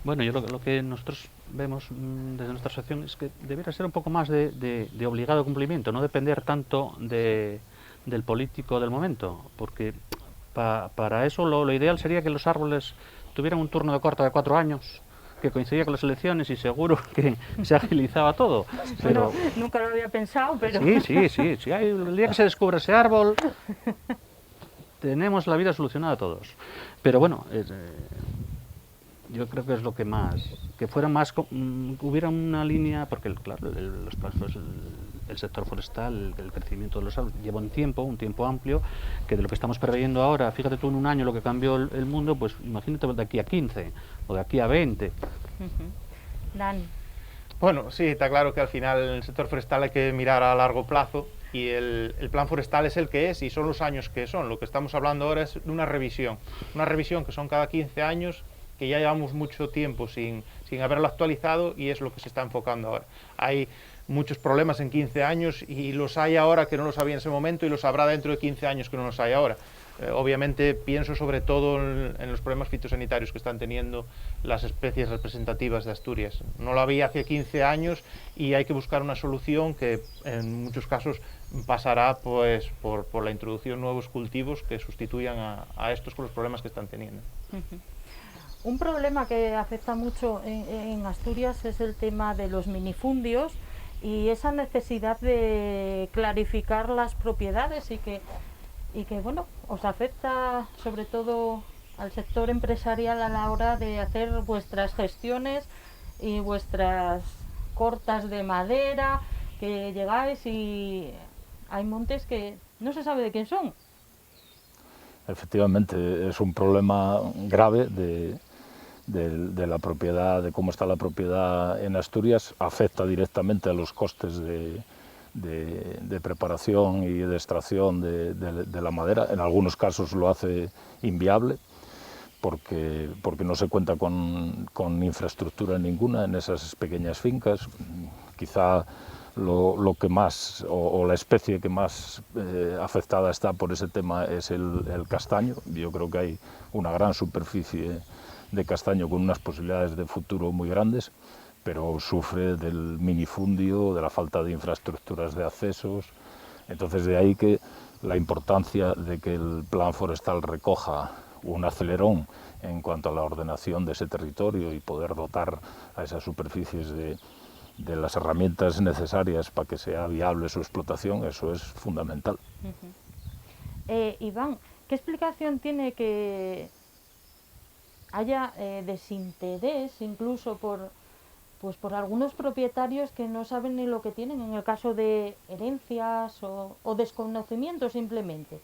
Bueno, yo lo que nosotros vemos desde nuestra asociación es que debería ser un poco más de obligado cumplimiento, no depender tanto del político del momento, porque para eso lo ideal sería que los árboles tuvieran un turno de corta de 4 años, que coincidía con las elecciones y seguro que se agilizaba todo. Pero bueno, nunca lo había pensado, pero... Sí. El día que se descubre ese árbol, tenemos la vida solucionada todos. Pero bueno, yo creo que es lo que más... Que fuera más... hubiera una línea... Porque, claro, el sector forestal, el crecimiento de los árboles, lleva un tiempo amplio, que de lo que estamos previendo ahora, fíjate tú en un año lo que cambió el mundo, pues imagínate de aquí a 15 o de aquí a 20. Dani. Bueno, sí, está claro que al final el sector forestal hay que mirar a largo plazo y el plan forestal es el que es y son los años que son. Lo que estamos hablando ahora es de una revisión que son cada 15 años, que ya llevamos mucho tiempo sin haberlo actualizado y es lo que se está enfocando ahora. Hay muchos problemas en 15 años y los hay ahora que no los había en ese momento y los habrá dentro de 15 años que no los hay ahora. Obviamente pienso sobre todo en los problemas fitosanitarios que están teniendo las especies representativas de Asturias. No lo había hace 15 años y hay que buscar una solución que en muchos casos pasará pues por la introducción de nuevos cultivos que sustituyan a estos con los problemas que están teniendo. Un problema que afecta mucho en Asturias es el tema de los minifundios y esa necesidad de clarificar las propiedades y que bueno, os afecta sobre todo al sector empresarial a la hora de hacer vuestras gestiones y vuestras cortas de madera, que llegáis y hay montes que no se sabe de quién son. Efectivamente, es un problema grave de la propiedad, de cómo está la propiedad en Asturias, afecta directamente a los costes de preparación y de extracción de la madera. En algunos casos lo hace inviable porque no se cuenta con infraestructura ninguna en esas pequeñas fincas. Quizá lo que más, o la especie que más afectada está por ese tema es el castaño. Yo creo que hay una gran superficie de castaño con unas posibilidades de futuro muy grandes, pero sufre del minifundio, de la falta de infraestructuras de accesos. Entonces de ahí que la importancia de que el plan forestal recoja un acelerón en cuanto a la ordenación de ese territorio y poder dotar a esas superficies de las herramientas necesarias para que sea viable su explotación, eso es fundamental. Iván, ¿qué explicación tiene que haya desinterés incluso por algunos propietarios que no saben ni lo que tienen, en el caso de herencias o desconocimiento simplemente?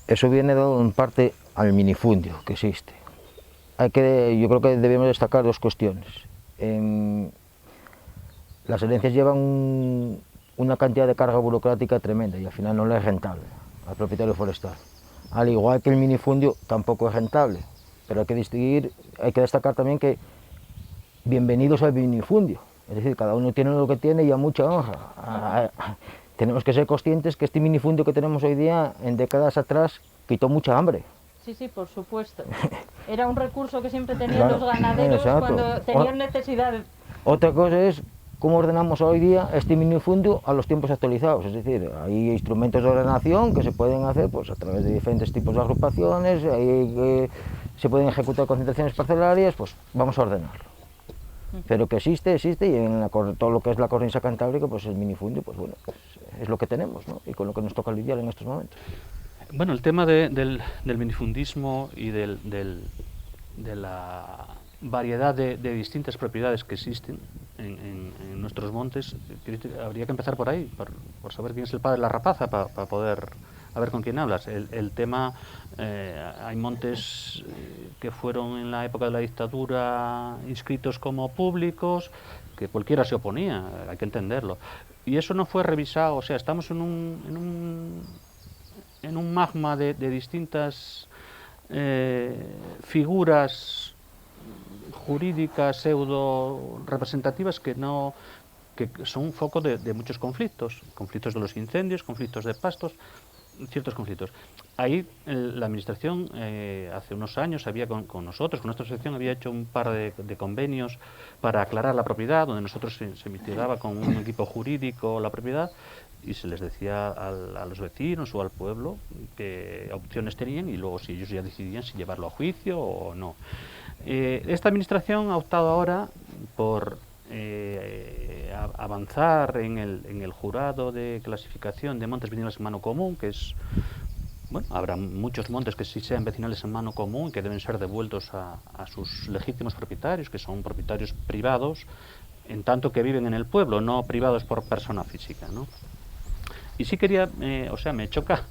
Eso viene dado en parte al minifundio que existe. Yo creo que debemos destacar dos cuestiones. Las herencias llevan una cantidad de carga burocrática tremenda y al final no le es rentable al propietario forestal. Al igual que el minifundio tampoco es rentable, pero hay que destacar también que bienvenidos al minifundio, es decir, cada uno tiene lo que tiene y a mucha honra. Tenemos que ser conscientes que este minifundio que tenemos hoy día, en décadas atrás, quitó mucha hambre. Sí, por supuesto. Era un recurso que siempre tenían los ganaderos cuando tenían necesidad. Otra cosa es cómo ordenamos hoy día este minifundio a los tiempos actualizados, es decir, hay instrumentos de ordenación que se pueden hacer pues, a través de diferentes tipos de agrupaciones, se pueden ejecutar concentraciones parcelarias, pues vamos a ordenarlo. Pero que existe y en todo lo que es la cornisa cantábrica, pues el minifundio, pues bueno, es lo que tenemos, ¿no? Y con lo que nos toca lidiar en estos momentos. Bueno, el tema del minifundismo y de la variedad de distintas propiedades que existen, en nuestros montes, habría que empezar por ahí, por saber quién es el padre de la rapaza, para poder a ver con quién hablas. El tema, hay montes que fueron en la época de la dictadura inscritos como públicos, que cualquiera se oponía, hay que entenderlo. Y eso no fue revisado, o sea, estamos en un magma de distintas figuras jurídicas pseudo representativas que son foco de muchos conflictos de los incendios, conflictos de pastos, ciertos conflictos. Ahí la administración hace unos años había con nosotros, con nuestra asociación, había hecho un par de convenios para aclarar la propiedad, donde nosotros se mitigaba con un equipo jurídico la propiedad y se les decía a los vecinos o al pueblo qué opciones tenían y luego si ellos ya decidían si llevarlo a juicio o no. Esta administración ha optado ahora por avanzar en el jurado de clasificación de montes vecinales en mano común, que es, bueno, habrá muchos montes que sí sean vecinales en mano común y que deben ser devueltos a sus legítimos propietarios, que son propietarios privados, en tanto que viven en el pueblo, no privados por persona física, ¿no? Y sí quería, o sea, me choca,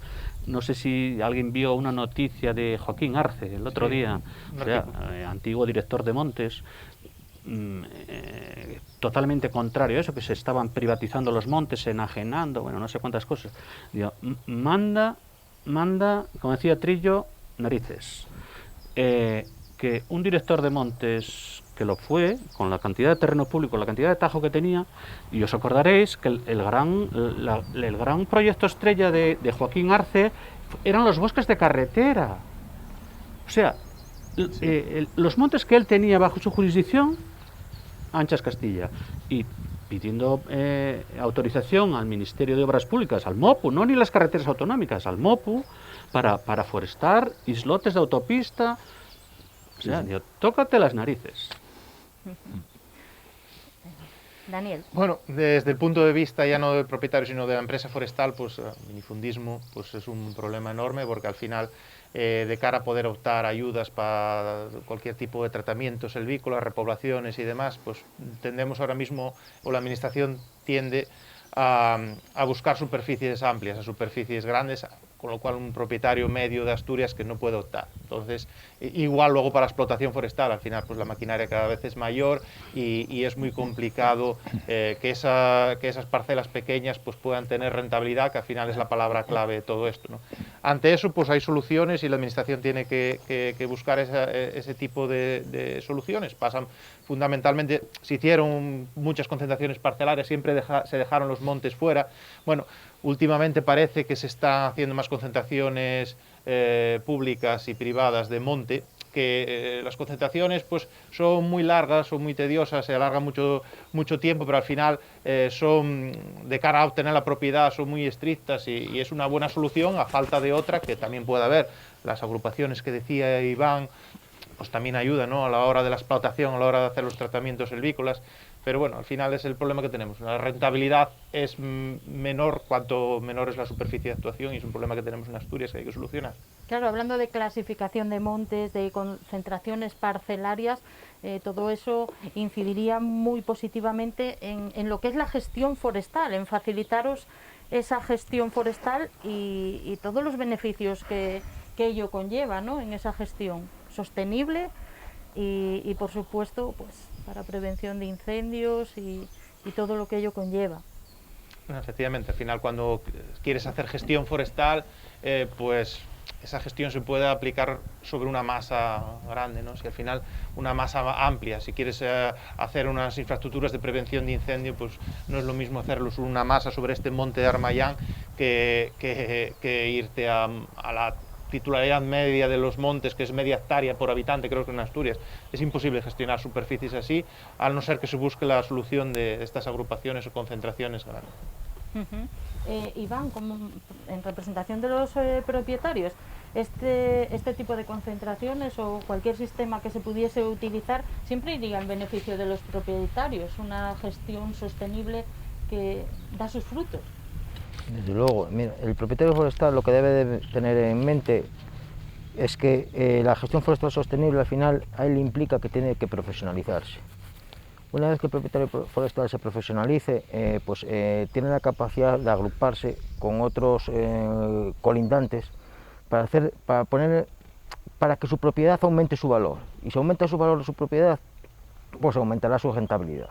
no sé si alguien vio una noticia de Joaquín Arce el otro día, o sea, antiguo director de Montes, totalmente contrario a eso, que se estaban privatizando los montes, enajenando, bueno, no sé cuántas cosas. Digo, manda, como decía Trillo, narices. Que un director de montes, que lo fue, con la cantidad de terreno público, la cantidad de tajo que tenía, y os acordaréis que el gran proyecto estrella de Joaquín Arce eran los bosques de carretera. O sea, los montes que él tenía bajo su jurisdicción, Anchas Castilla, y pidiendo autorización al Ministerio de Obras Públicas, al MOPU, no ni las carreteras autonómicas, al MOPU, para forestar islotes de autopista. O sea, digo, tócate las narices. Daniel. Bueno, desde el punto de vista ya no del propietario, sino de la empresa forestal, pues el minifundismo pues es un problema enorme, porque al final, de cara a poder optar ayudas para cualquier tipo de tratamientos silvícolas, repoblaciones y demás, pues tendemos ahora mismo, o la administración tiende a buscar superficies amplias, a superficies grandes, con lo cual un propietario medio de Asturias que no puede optar. Entonces, igual luego para la explotación forestal, al final pues la maquinaria cada vez es mayor y es muy complicado que esas parcelas pequeñas pues puedan tener rentabilidad, que al final es la palabra clave de todo esto, ¿no? Ante eso pues hay soluciones y la administración tiene que buscar ese tipo de soluciones. Pasan fundamentalmente, se hicieron muchas concentraciones parcelarias, siempre se dejaron los montes fuera. Bueno, últimamente parece que se están haciendo más concentraciones públicas y privadas de monte, que las concentraciones pues son muy largas, son muy tediosas, se alargan mucho tiempo, pero al final son, de cara a obtener la propiedad, son muy estrictas y es una buena solución a falta de otra que también puede haber. Las agrupaciones que decía Iván pues también ayudan, ¿no?, a la hora de la explotación, a la hora de hacer los tratamientos silvícolas. Pero bueno, al final es el problema que tenemos. La rentabilidad es menor cuanto menor es la superficie de actuación y es un problema que tenemos en Asturias que hay que solucionar. Claro, hablando de clasificación de montes, de concentraciones parcelarias, todo eso incidiría muy positivamente en lo que es la gestión forestal, en facilitaros esa gestión forestal y todos los beneficios que ello conlleva, ¿no?, en esa gestión sostenible y por supuesto, pues para prevención de incendios y todo lo que ello conlleva. Bueno, efectivamente, al final cuando quieres hacer gestión forestal, pues esa gestión se puede aplicar sobre una masa grande, ¿no? Si al final una masa amplia, si quieres hacer unas infraestructuras de prevención de incendio, pues no es lo mismo hacerlo sobre una masa sobre este monte de Armayán que irte a la titularidad media de los montes, que es media hectárea por habitante, creo que en Asturias. Es imposible gestionar superficies así, al no ser que se busque la solución de estas agrupaciones o concentraciones grandes. Iván, como en representación de los propietarios, este tipo de concentraciones o cualquier sistema que se pudiese utilizar siempre iría en beneficio de los propietarios, una gestión sostenible que da sus frutos. Desde luego, mira, el propietario forestal lo que debe de tener en mente es que la gestión forestal sostenible al final a él implica que tiene que profesionalizarse. Una vez que el propietario forestal se profesionalice, tiene la capacidad de agruparse con otros colindantes para que su propiedad aumente su valor. Y si aumenta su valor de su propiedad, pues aumentará su rentabilidad.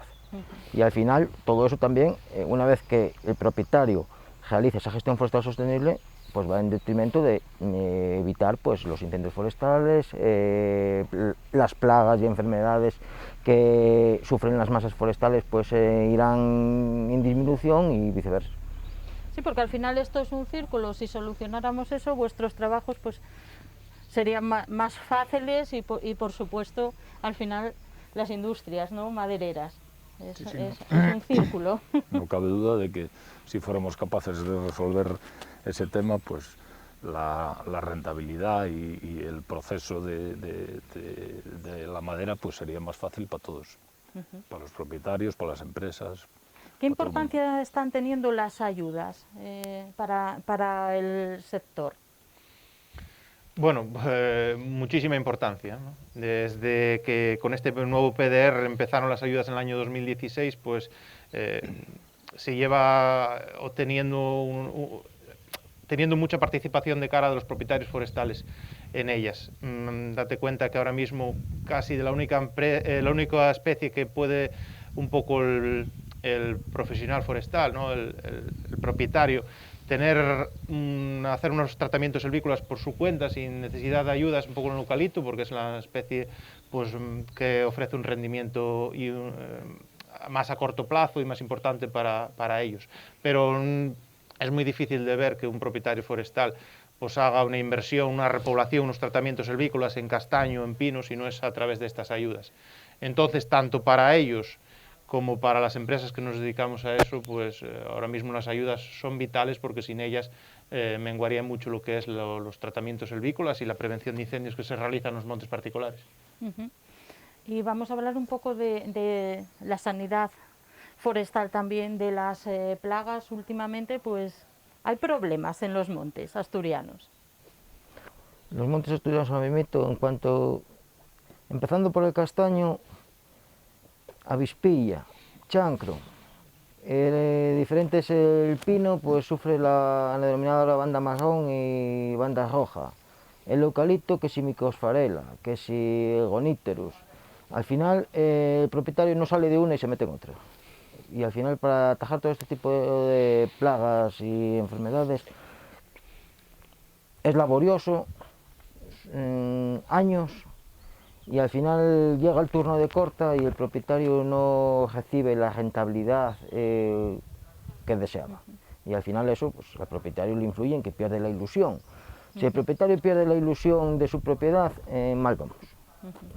Y al final, todo eso también, una vez que el propietario realice esa gestión forestal sostenible, pues va en detrimento de evitar pues, los incendios forestales, las plagas y enfermedades que sufren las masas forestales pues irán en disminución y viceversa. Sí, porque al final esto es un círculo. Si solucionáramos eso, vuestros trabajos pues serían más fáciles y por supuesto al final las industrias, ¿no?, madereras. Es un círculo. No cabe duda de que si fuéramos capaces de resolver ese tema, pues la rentabilidad y el proceso de la madera pues sería más fácil para todos, para los propietarios, para las empresas. ¿Qué importancia están teniendo las ayudas para el sector? Bueno, muchísima importancia, ¿no? Desde que con este nuevo PDR empezaron las ayudas en el año 2016, pues se lleva obteniendo teniendo mucha participación de cara de los propietarios forestales en ellas. Date cuenta que ahora mismo casi de la única especie que puede un poco el profesional forestal, ¿no?, el propietario, hacer unos tratamientos silvícolas por su cuenta sin necesidad de ayudas, un poco en el eucalipto, porque es la especie pues, que ofrece un rendimiento más a corto plazo y más importante para ellos. Pero es muy difícil de ver que un propietario forestal pues haga una inversión, una repoblación, unos tratamientos silvícolas en castaño, en pino, si no es a través de estas ayudas. Entonces, tanto para ellos como para las empresas que nos dedicamos a eso, pues ahora mismo las ayudas son vitales porque sin ellas menguaría mucho lo que es los tratamientos silvícolas y la prevención de incendios que se realizan en los montes particulares. Y vamos a hablar un poco de la sanidad forestal también, de las plagas. Últimamente pues hay problemas en los montes asturianos. Los montes asturianos ahora mismo, empezando por el castaño, avispilla, chancro, diferentes el pino, pues sufre la denominada banda marrón y banda roja. El eucalipto, que si micosfarela, que si goníteros. Al final el propietario no sale de una y se mete en otra. Y al final, para atajar todo este tipo de plagas y enfermedades, es laborioso, años, y al final llega el turno de corta y el propietario no recibe la rentabilidad que deseaba. Y al final eso, pues al propietario le influye en que pierde la ilusión. Si el propietario pierde la ilusión de su propiedad, mal vamos.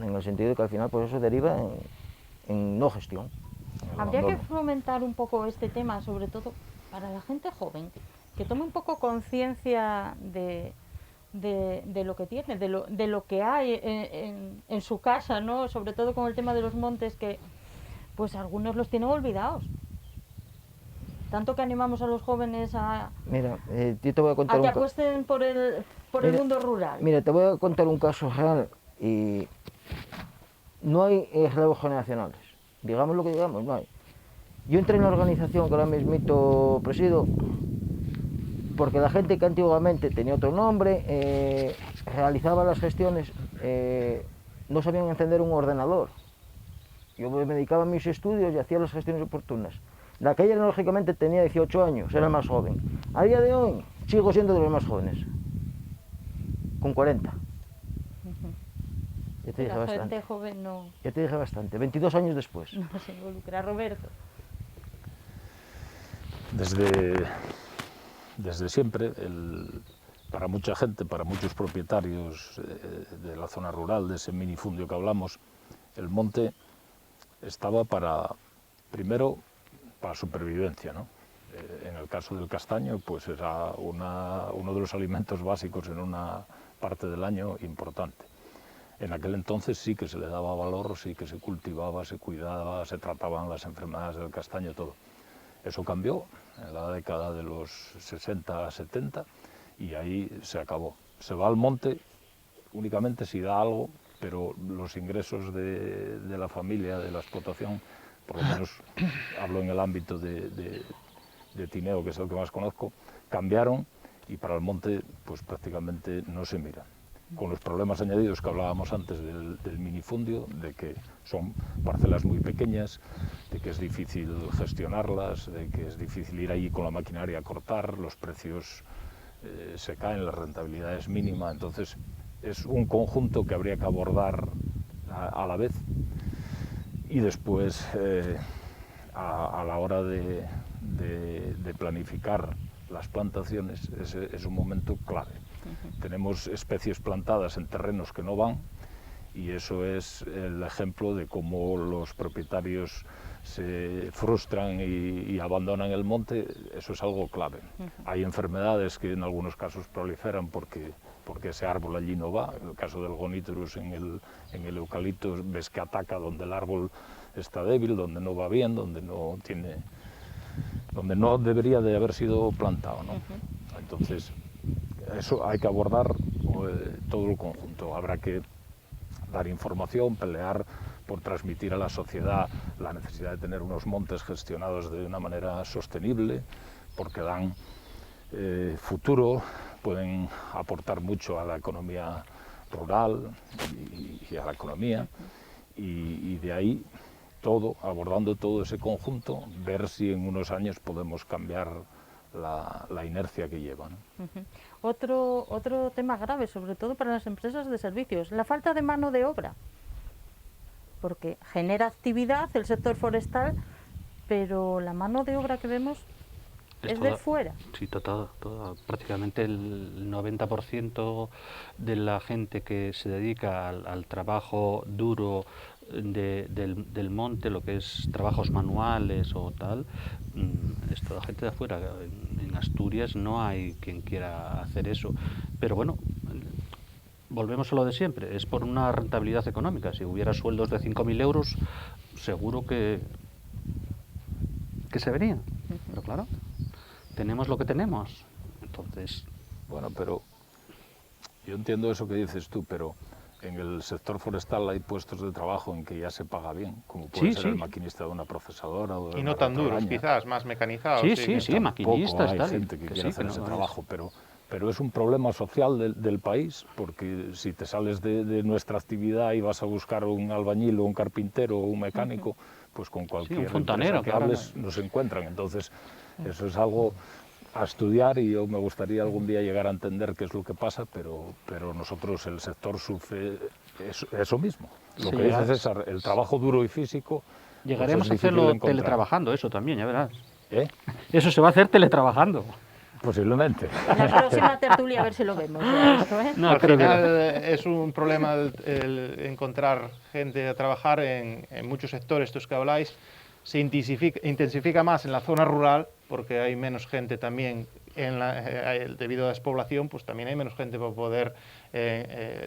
En el sentido de que al final pues eso deriva en no gestión. Habría que fomentar un poco este tema, sobre todo para la gente joven, que tome un poco conciencia de lo que tiene, de lo que hay en su casa, ¿no? Sobre todo con el tema de los montes, que pues algunos los tienen olvidados. Tanto que animamos a los jóvenes a yo te voy a contar que apuesten por el mundo rural. Mira, te voy a contar un caso real y no hay relevos generacionales. Digamos lo que digamos, no hay. Yo entré en la organización que ahora mismito presido porque la gente que antiguamente tenía otro nombre, realizaba las gestiones, no sabían encender un ordenador. Yo me dedicaba a mis estudios y hacía las gestiones oportunas. De aquella, lógicamente, tenía 18 años, era el más joven. A día de hoy, sigo siendo de los más jóvenes, con 40. Ya te dije la bastante. Gente joven no... Ya te dije bastante, 22 años después. No se involucra. Roberto. Desde siempre, para mucha gente, para muchos propietarios de la zona rural, de ese minifundio que hablamos, el monte estaba primero para supervivencia, ¿no? En el caso del castaño, pues era uno de los alimentos básicos en una parte del año importante. En aquel entonces sí que se le daba valor, sí que se cultivaba, se cuidaba, se trataban las enfermedades del castaño, todo. Eso cambió en la década de los 60 a 70 y ahí se acabó. Se va al monte únicamente si da algo, pero los ingresos de la familia, de la explotación, por lo menos hablo en el ámbito de Tineo, que es el que más conozco, cambiaron y para el monte pues prácticamente no se mira. Con los problemas añadidos que hablábamos antes del minifundio, de que son parcelas muy pequeñas, de que es difícil gestionarlas, de que es difícil ir allí con la maquinaria a cortar, los precios se caen, la rentabilidad es mínima, entonces es un conjunto que habría que abordar a la vez y después a la hora de planificar las plantaciones es un momento clave. Tenemos especies plantadas en terrenos que no van y eso es el ejemplo de cómo los propietarios se frustran y abandonan el monte. Eso es algo clave. Hay enfermedades que en algunos casos proliferan porque ese árbol allí no va. En el caso del Gonitrus en el eucalipto ves que ataca donde el árbol está débil, donde no va bien, donde no debería de haber sido plantado, ¿no? Entonces eso hay que abordar todo el conjunto. Habrá que dar información, pelear por transmitir a la sociedad la necesidad de tener unos montes gestionados de una manera sostenible, porque dan futuro, pueden aportar mucho a la economía rural y a la economía, y de ahí todo, abordando todo ese conjunto, ver si en unos años podemos cambiar la inercia que llevan. Otro tema grave, sobre todo para las empresas de servicios, la falta de mano de obra, porque genera actividad el sector forestal, pero la mano de obra que vemos es de fuera. Sí, toda. Prácticamente el 90% de la gente que se dedica al trabajo duro del monte, lo que es trabajos manuales o tal, es toda gente de afuera. En Asturias no hay quien quiera hacer eso, pero bueno, volvemos a lo de siempre, es por una rentabilidad económica. Si hubiera sueldos de 5.000 euros, seguro que se verían, pero claro, tenemos lo que tenemos, entonces... Bueno, pero yo entiendo eso que dices tú, pero en el sector forestal hay puestos de trabajo en que ya se paga bien, como puede ser el maquinista de una procesadora o de y no tan duros, quizás, más mecanizados. Sí, maquinistas. Hay gente que quiere hacer ese trabajo, pero es un problema social del país, porque si te sales de nuestra actividad y vas a buscar un albañil o un carpintero o un mecánico, pues con cualquier fontanero que hables no se encuentran. Entonces, eso es algo a estudiar y yo me gustaría algún día llegar a entender qué es lo que pasa, pero nosotros, el sector, sufre eso mismo. Lo que dice César, el trabajo duro y físico... Llegaremos pues a hacerlo teletrabajando, eso también, ya verás. ¿Eh? Eso se va a hacer teletrabajando. Posiblemente. En la próxima tertulia a ver si lo vemos. No, al final es un problema el encontrar gente a trabajar en muchos sectores, estos que habláis. Se intensifica más en la zona rural, porque hay menos gente también, debido a la despoblación, pues también hay menos gente para poder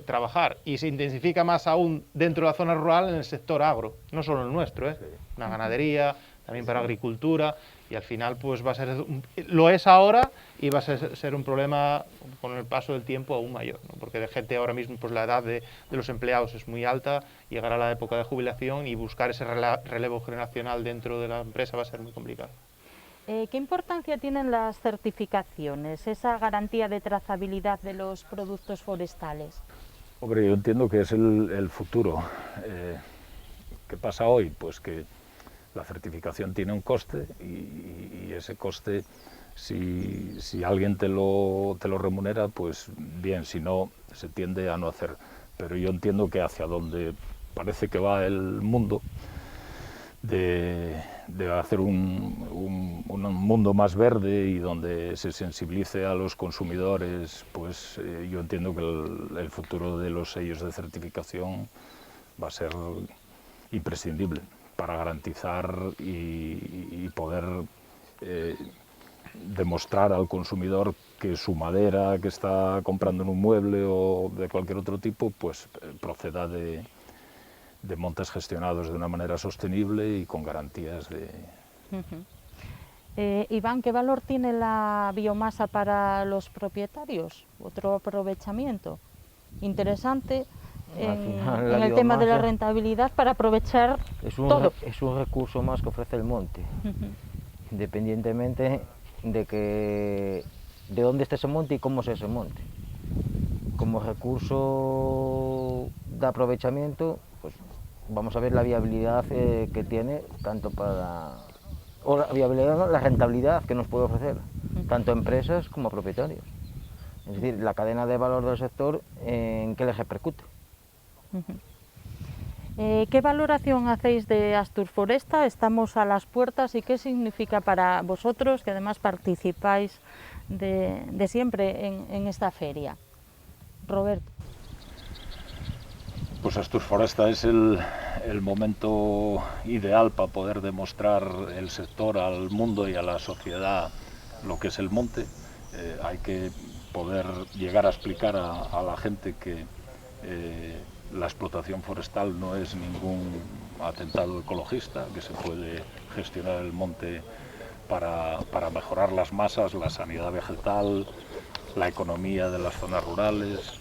trabajar. Y se intensifica más aún dentro de la zona rural en el sector agro, no solo el nuestro, una ganadería, también para agricultura, y al final pues va a ser, lo es ahora y va a ser un problema con el paso del tiempo aún mayor, ¿no? Porque de gente ahora mismo pues la edad de los empleados es muy alta, llegará la época de jubilación y buscar ese relevo generacional dentro de la empresa va a ser muy complicado. ¿Qué importancia tienen las certificaciones, esa garantía de trazabilidad de los productos forestales? Hombre, yo entiendo que es el futuro. ¿Qué pasa hoy? Pues que la certificación tiene un coste y ese coste, si alguien te lo remunera, pues bien, si no, se tiende a no hacer. Pero yo entiendo que hacia donde parece que va el mundo, de hacer un mundo más verde y donde se sensibilice a los consumidores, pues yo entiendo que el futuro de los sellos de certificación va a ser imprescindible para garantizar y poder demostrar al consumidor que su madera que está comprando en un mueble o de cualquier otro tipo, pues proceda de montes gestionados de una manera sostenible y con garantías de... Iván, ¿qué valor tiene la biomasa para los propietarios? Otro aprovechamiento interesante final, en el tema de la biomasa rentabilidad para aprovechar todo. Es un recurso más que ofrece el monte, independientemente de dónde esté ese monte y cómo sea ese monte. Como recurso de aprovechamiento, pues vamos a ver la viabilidad que tiene, tanto la viabilidad, ¿no? La rentabilidad que nos puede ofrecer, tanto a empresas como a propietarios. Es decir, la cadena de valor del sector, ¿en qué le repercute? ¿Qué valoración hacéis de Asturforesta? Estamos a las puertas, y qué significa para vosotros, que además participáis de siempre en esta feria. Roberto. Pues Asturforesta es el momento ideal para poder demostrar el sector al mundo y a la sociedad lo que es el monte. Hay que poder llegar a explicar a la gente que la explotación forestal no es ningún atentado ecologista, que se puede gestionar el monte para mejorar las masas, la sanidad vegetal, la economía de las zonas rurales,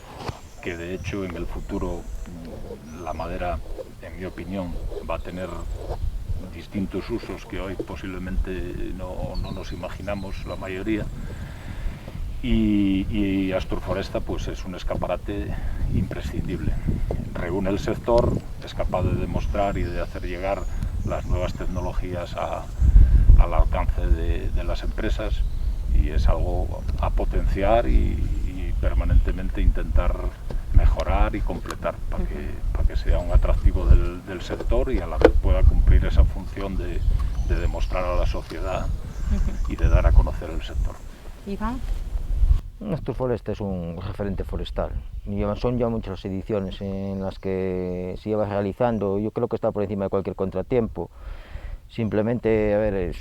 que de hecho en el futuro la madera, en mi opinión, va a tener distintos usos que hoy posiblemente no nos imaginamos la mayoría. Y Asturforesta pues es un escaparate imprescindible. Reúne el sector, es capaz de demostrar y de hacer llegar las nuevas tecnologías al alcance de las empresas, y es algo a potenciar y permanentemente intentar mejorar y completar para que sea un atractivo del sector y a la vez pueda cumplir esa función de demostrar a la sociedad y de dar a conocer el sector. Iván. Asturforesta es un referente forestal. Son ya muchas ediciones en las que se lleva realizando. Yo creo que está por encima de cualquier contratiempo. Simplemente, a ver, es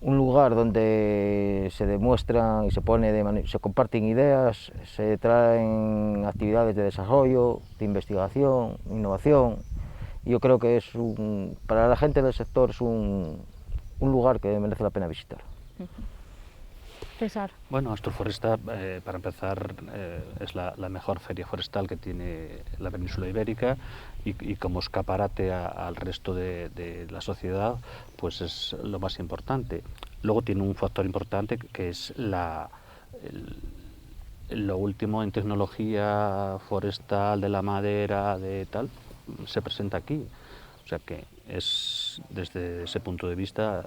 un lugar donde se demuestran y se comparten ideas, se traen actividades de desarrollo, de investigación, innovación. Yo creo que para la gente del sector es un lugar que merece la pena visitar. César. Bueno, Asturforesta, para empezar, es la mejor feria forestal que tiene la península ibérica, y como escaparate al resto de la sociedad, pues es lo más importante. Luego tiene un factor importante que es lo último en tecnología forestal, de la madera, de tal, se presenta aquí. O sea que desde ese punto de vista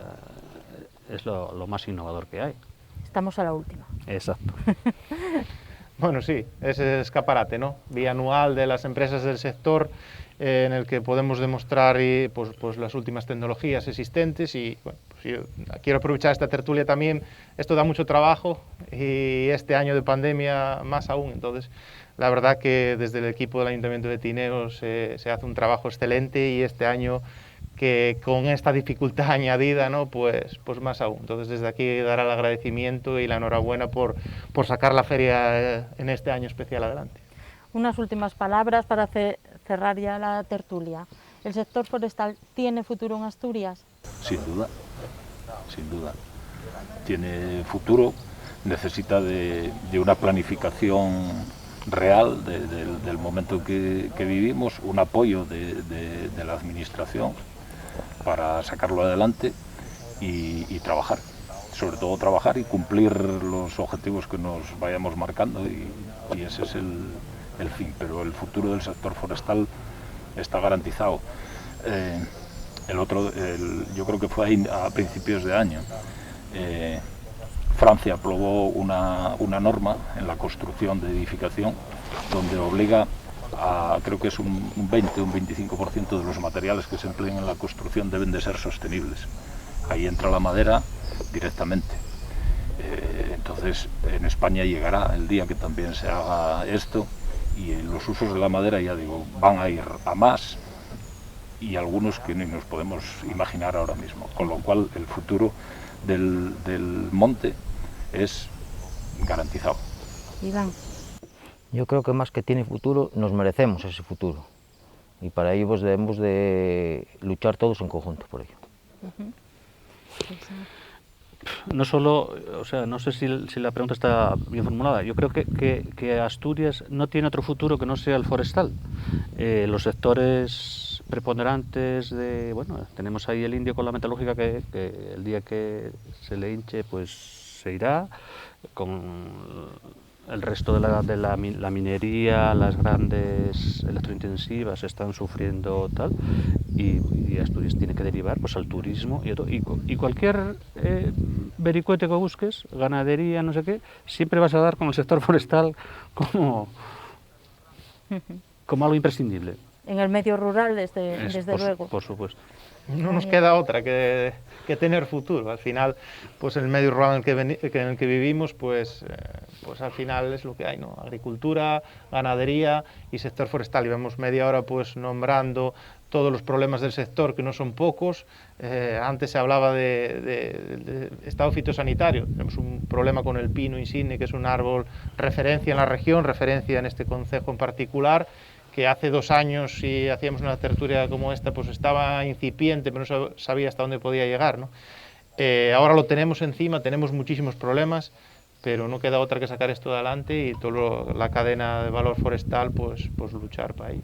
es lo más innovador que hay. Estamos a la última. Exacto. Bueno, sí, ese escaparate, ¿no? Bianual de las empresas del sector, en el que podemos demostrar pues las últimas tecnologías existentes. Y bueno, pues yo quiero aprovechar esta tertulia también. Esto da mucho trabajo, y este año de pandemia más aún. Entonces, la verdad que desde el equipo del Ayuntamiento de Tineo se hace un trabajo excelente, y este año, que con esta dificultad añadida, ¿no? pues más aún. Entonces, desde aquí dar el agradecimiento y la enhorabuena por sacar la feria en este año especial adelante. Unas últimas palabras para cerrar ya la tertulia. ¿El sector forestal tiene futuro en Asturias? Sin duda, sin duda. Tiene futuro, necesita de una planificación real del momento que vivimos, un apoyo de la administración para sacarlo adelante y trabajar, sobre todo trabajar y cumplir los objetivos que nos vayamos marcando, y ese es el fin. Pero el futuro del sector forestal está garantizado. Yo creo que fue ahí a principios de año, Francia aprobó una norma en la construcción de edificación donde obliga creo que es un 20 o un 25% de los materiales que se empleen en la construcción deben de ser sostenibles. Ahí entra la madera directamente. Entonces, en España llegará el día que también se haga esto, y los usos de la madera, ya digo, van a ir a más, y algunos que ni nos podemos imaginar ahora mismo. Con lo cual, el futuro del monte es garantizado. Iván. Yo creo que más que tiene futuro, nos merecemos ese futuro, y para ello pues debemos de luchar todos en conjunto por ello. No solo, o sea, no sé si la pregunta está bien formulada. Yo creo que Asturias no tiene otro futuro que no sea el forestal. Los sectores preponderantes de, bueno, tenemos ahí el indio con la metalúrgica que el día que se le hinche, pues se irá. Con el resto de la minería, las grandes electrointensivas están sufriendo tal, y Asturias tiene que derivar pues al turismo y cualquier vericuete que busques, ganadería, no sé qué, siempre vas a dar con el sector forestal como algo imprescindible. En el medio rural, desde luego. Por supuesto. No nos queda otra que tener futuro. Al final, pues el medio rural en el que vivimos, pues al final es lo que hay, ¿no? Agricultura, ganadería y sector forestal. Y vemos media hora pues nombrando todos los problemas del sector, que no son pocos. Antes se hablaba de estado fitosanitario. Tenemos un problema con el pino insigne, que es un árbol referencia en la región, referencia en este concejo en particular, que hace 2 años, si hacíamos una tertulia como esta, pues estaba incipiente, pero no sabía hasta dónde podía llegar, ¿no? Ahora lo tenemos encima, tenemos muchísimos problemas, pero no queda otra que sacar esto adelante y toda la cadena de valor forestal, pues luchar para ello.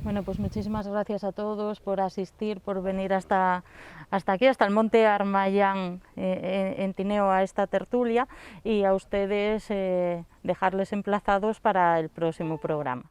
Bueno, pues muchísimas gracias a todos por asistir, por venir hasta aquí, hasta el Monte Armayán en Tineo, a esta tertulia, y a ustedes dejarles emplazados para el próximo programa.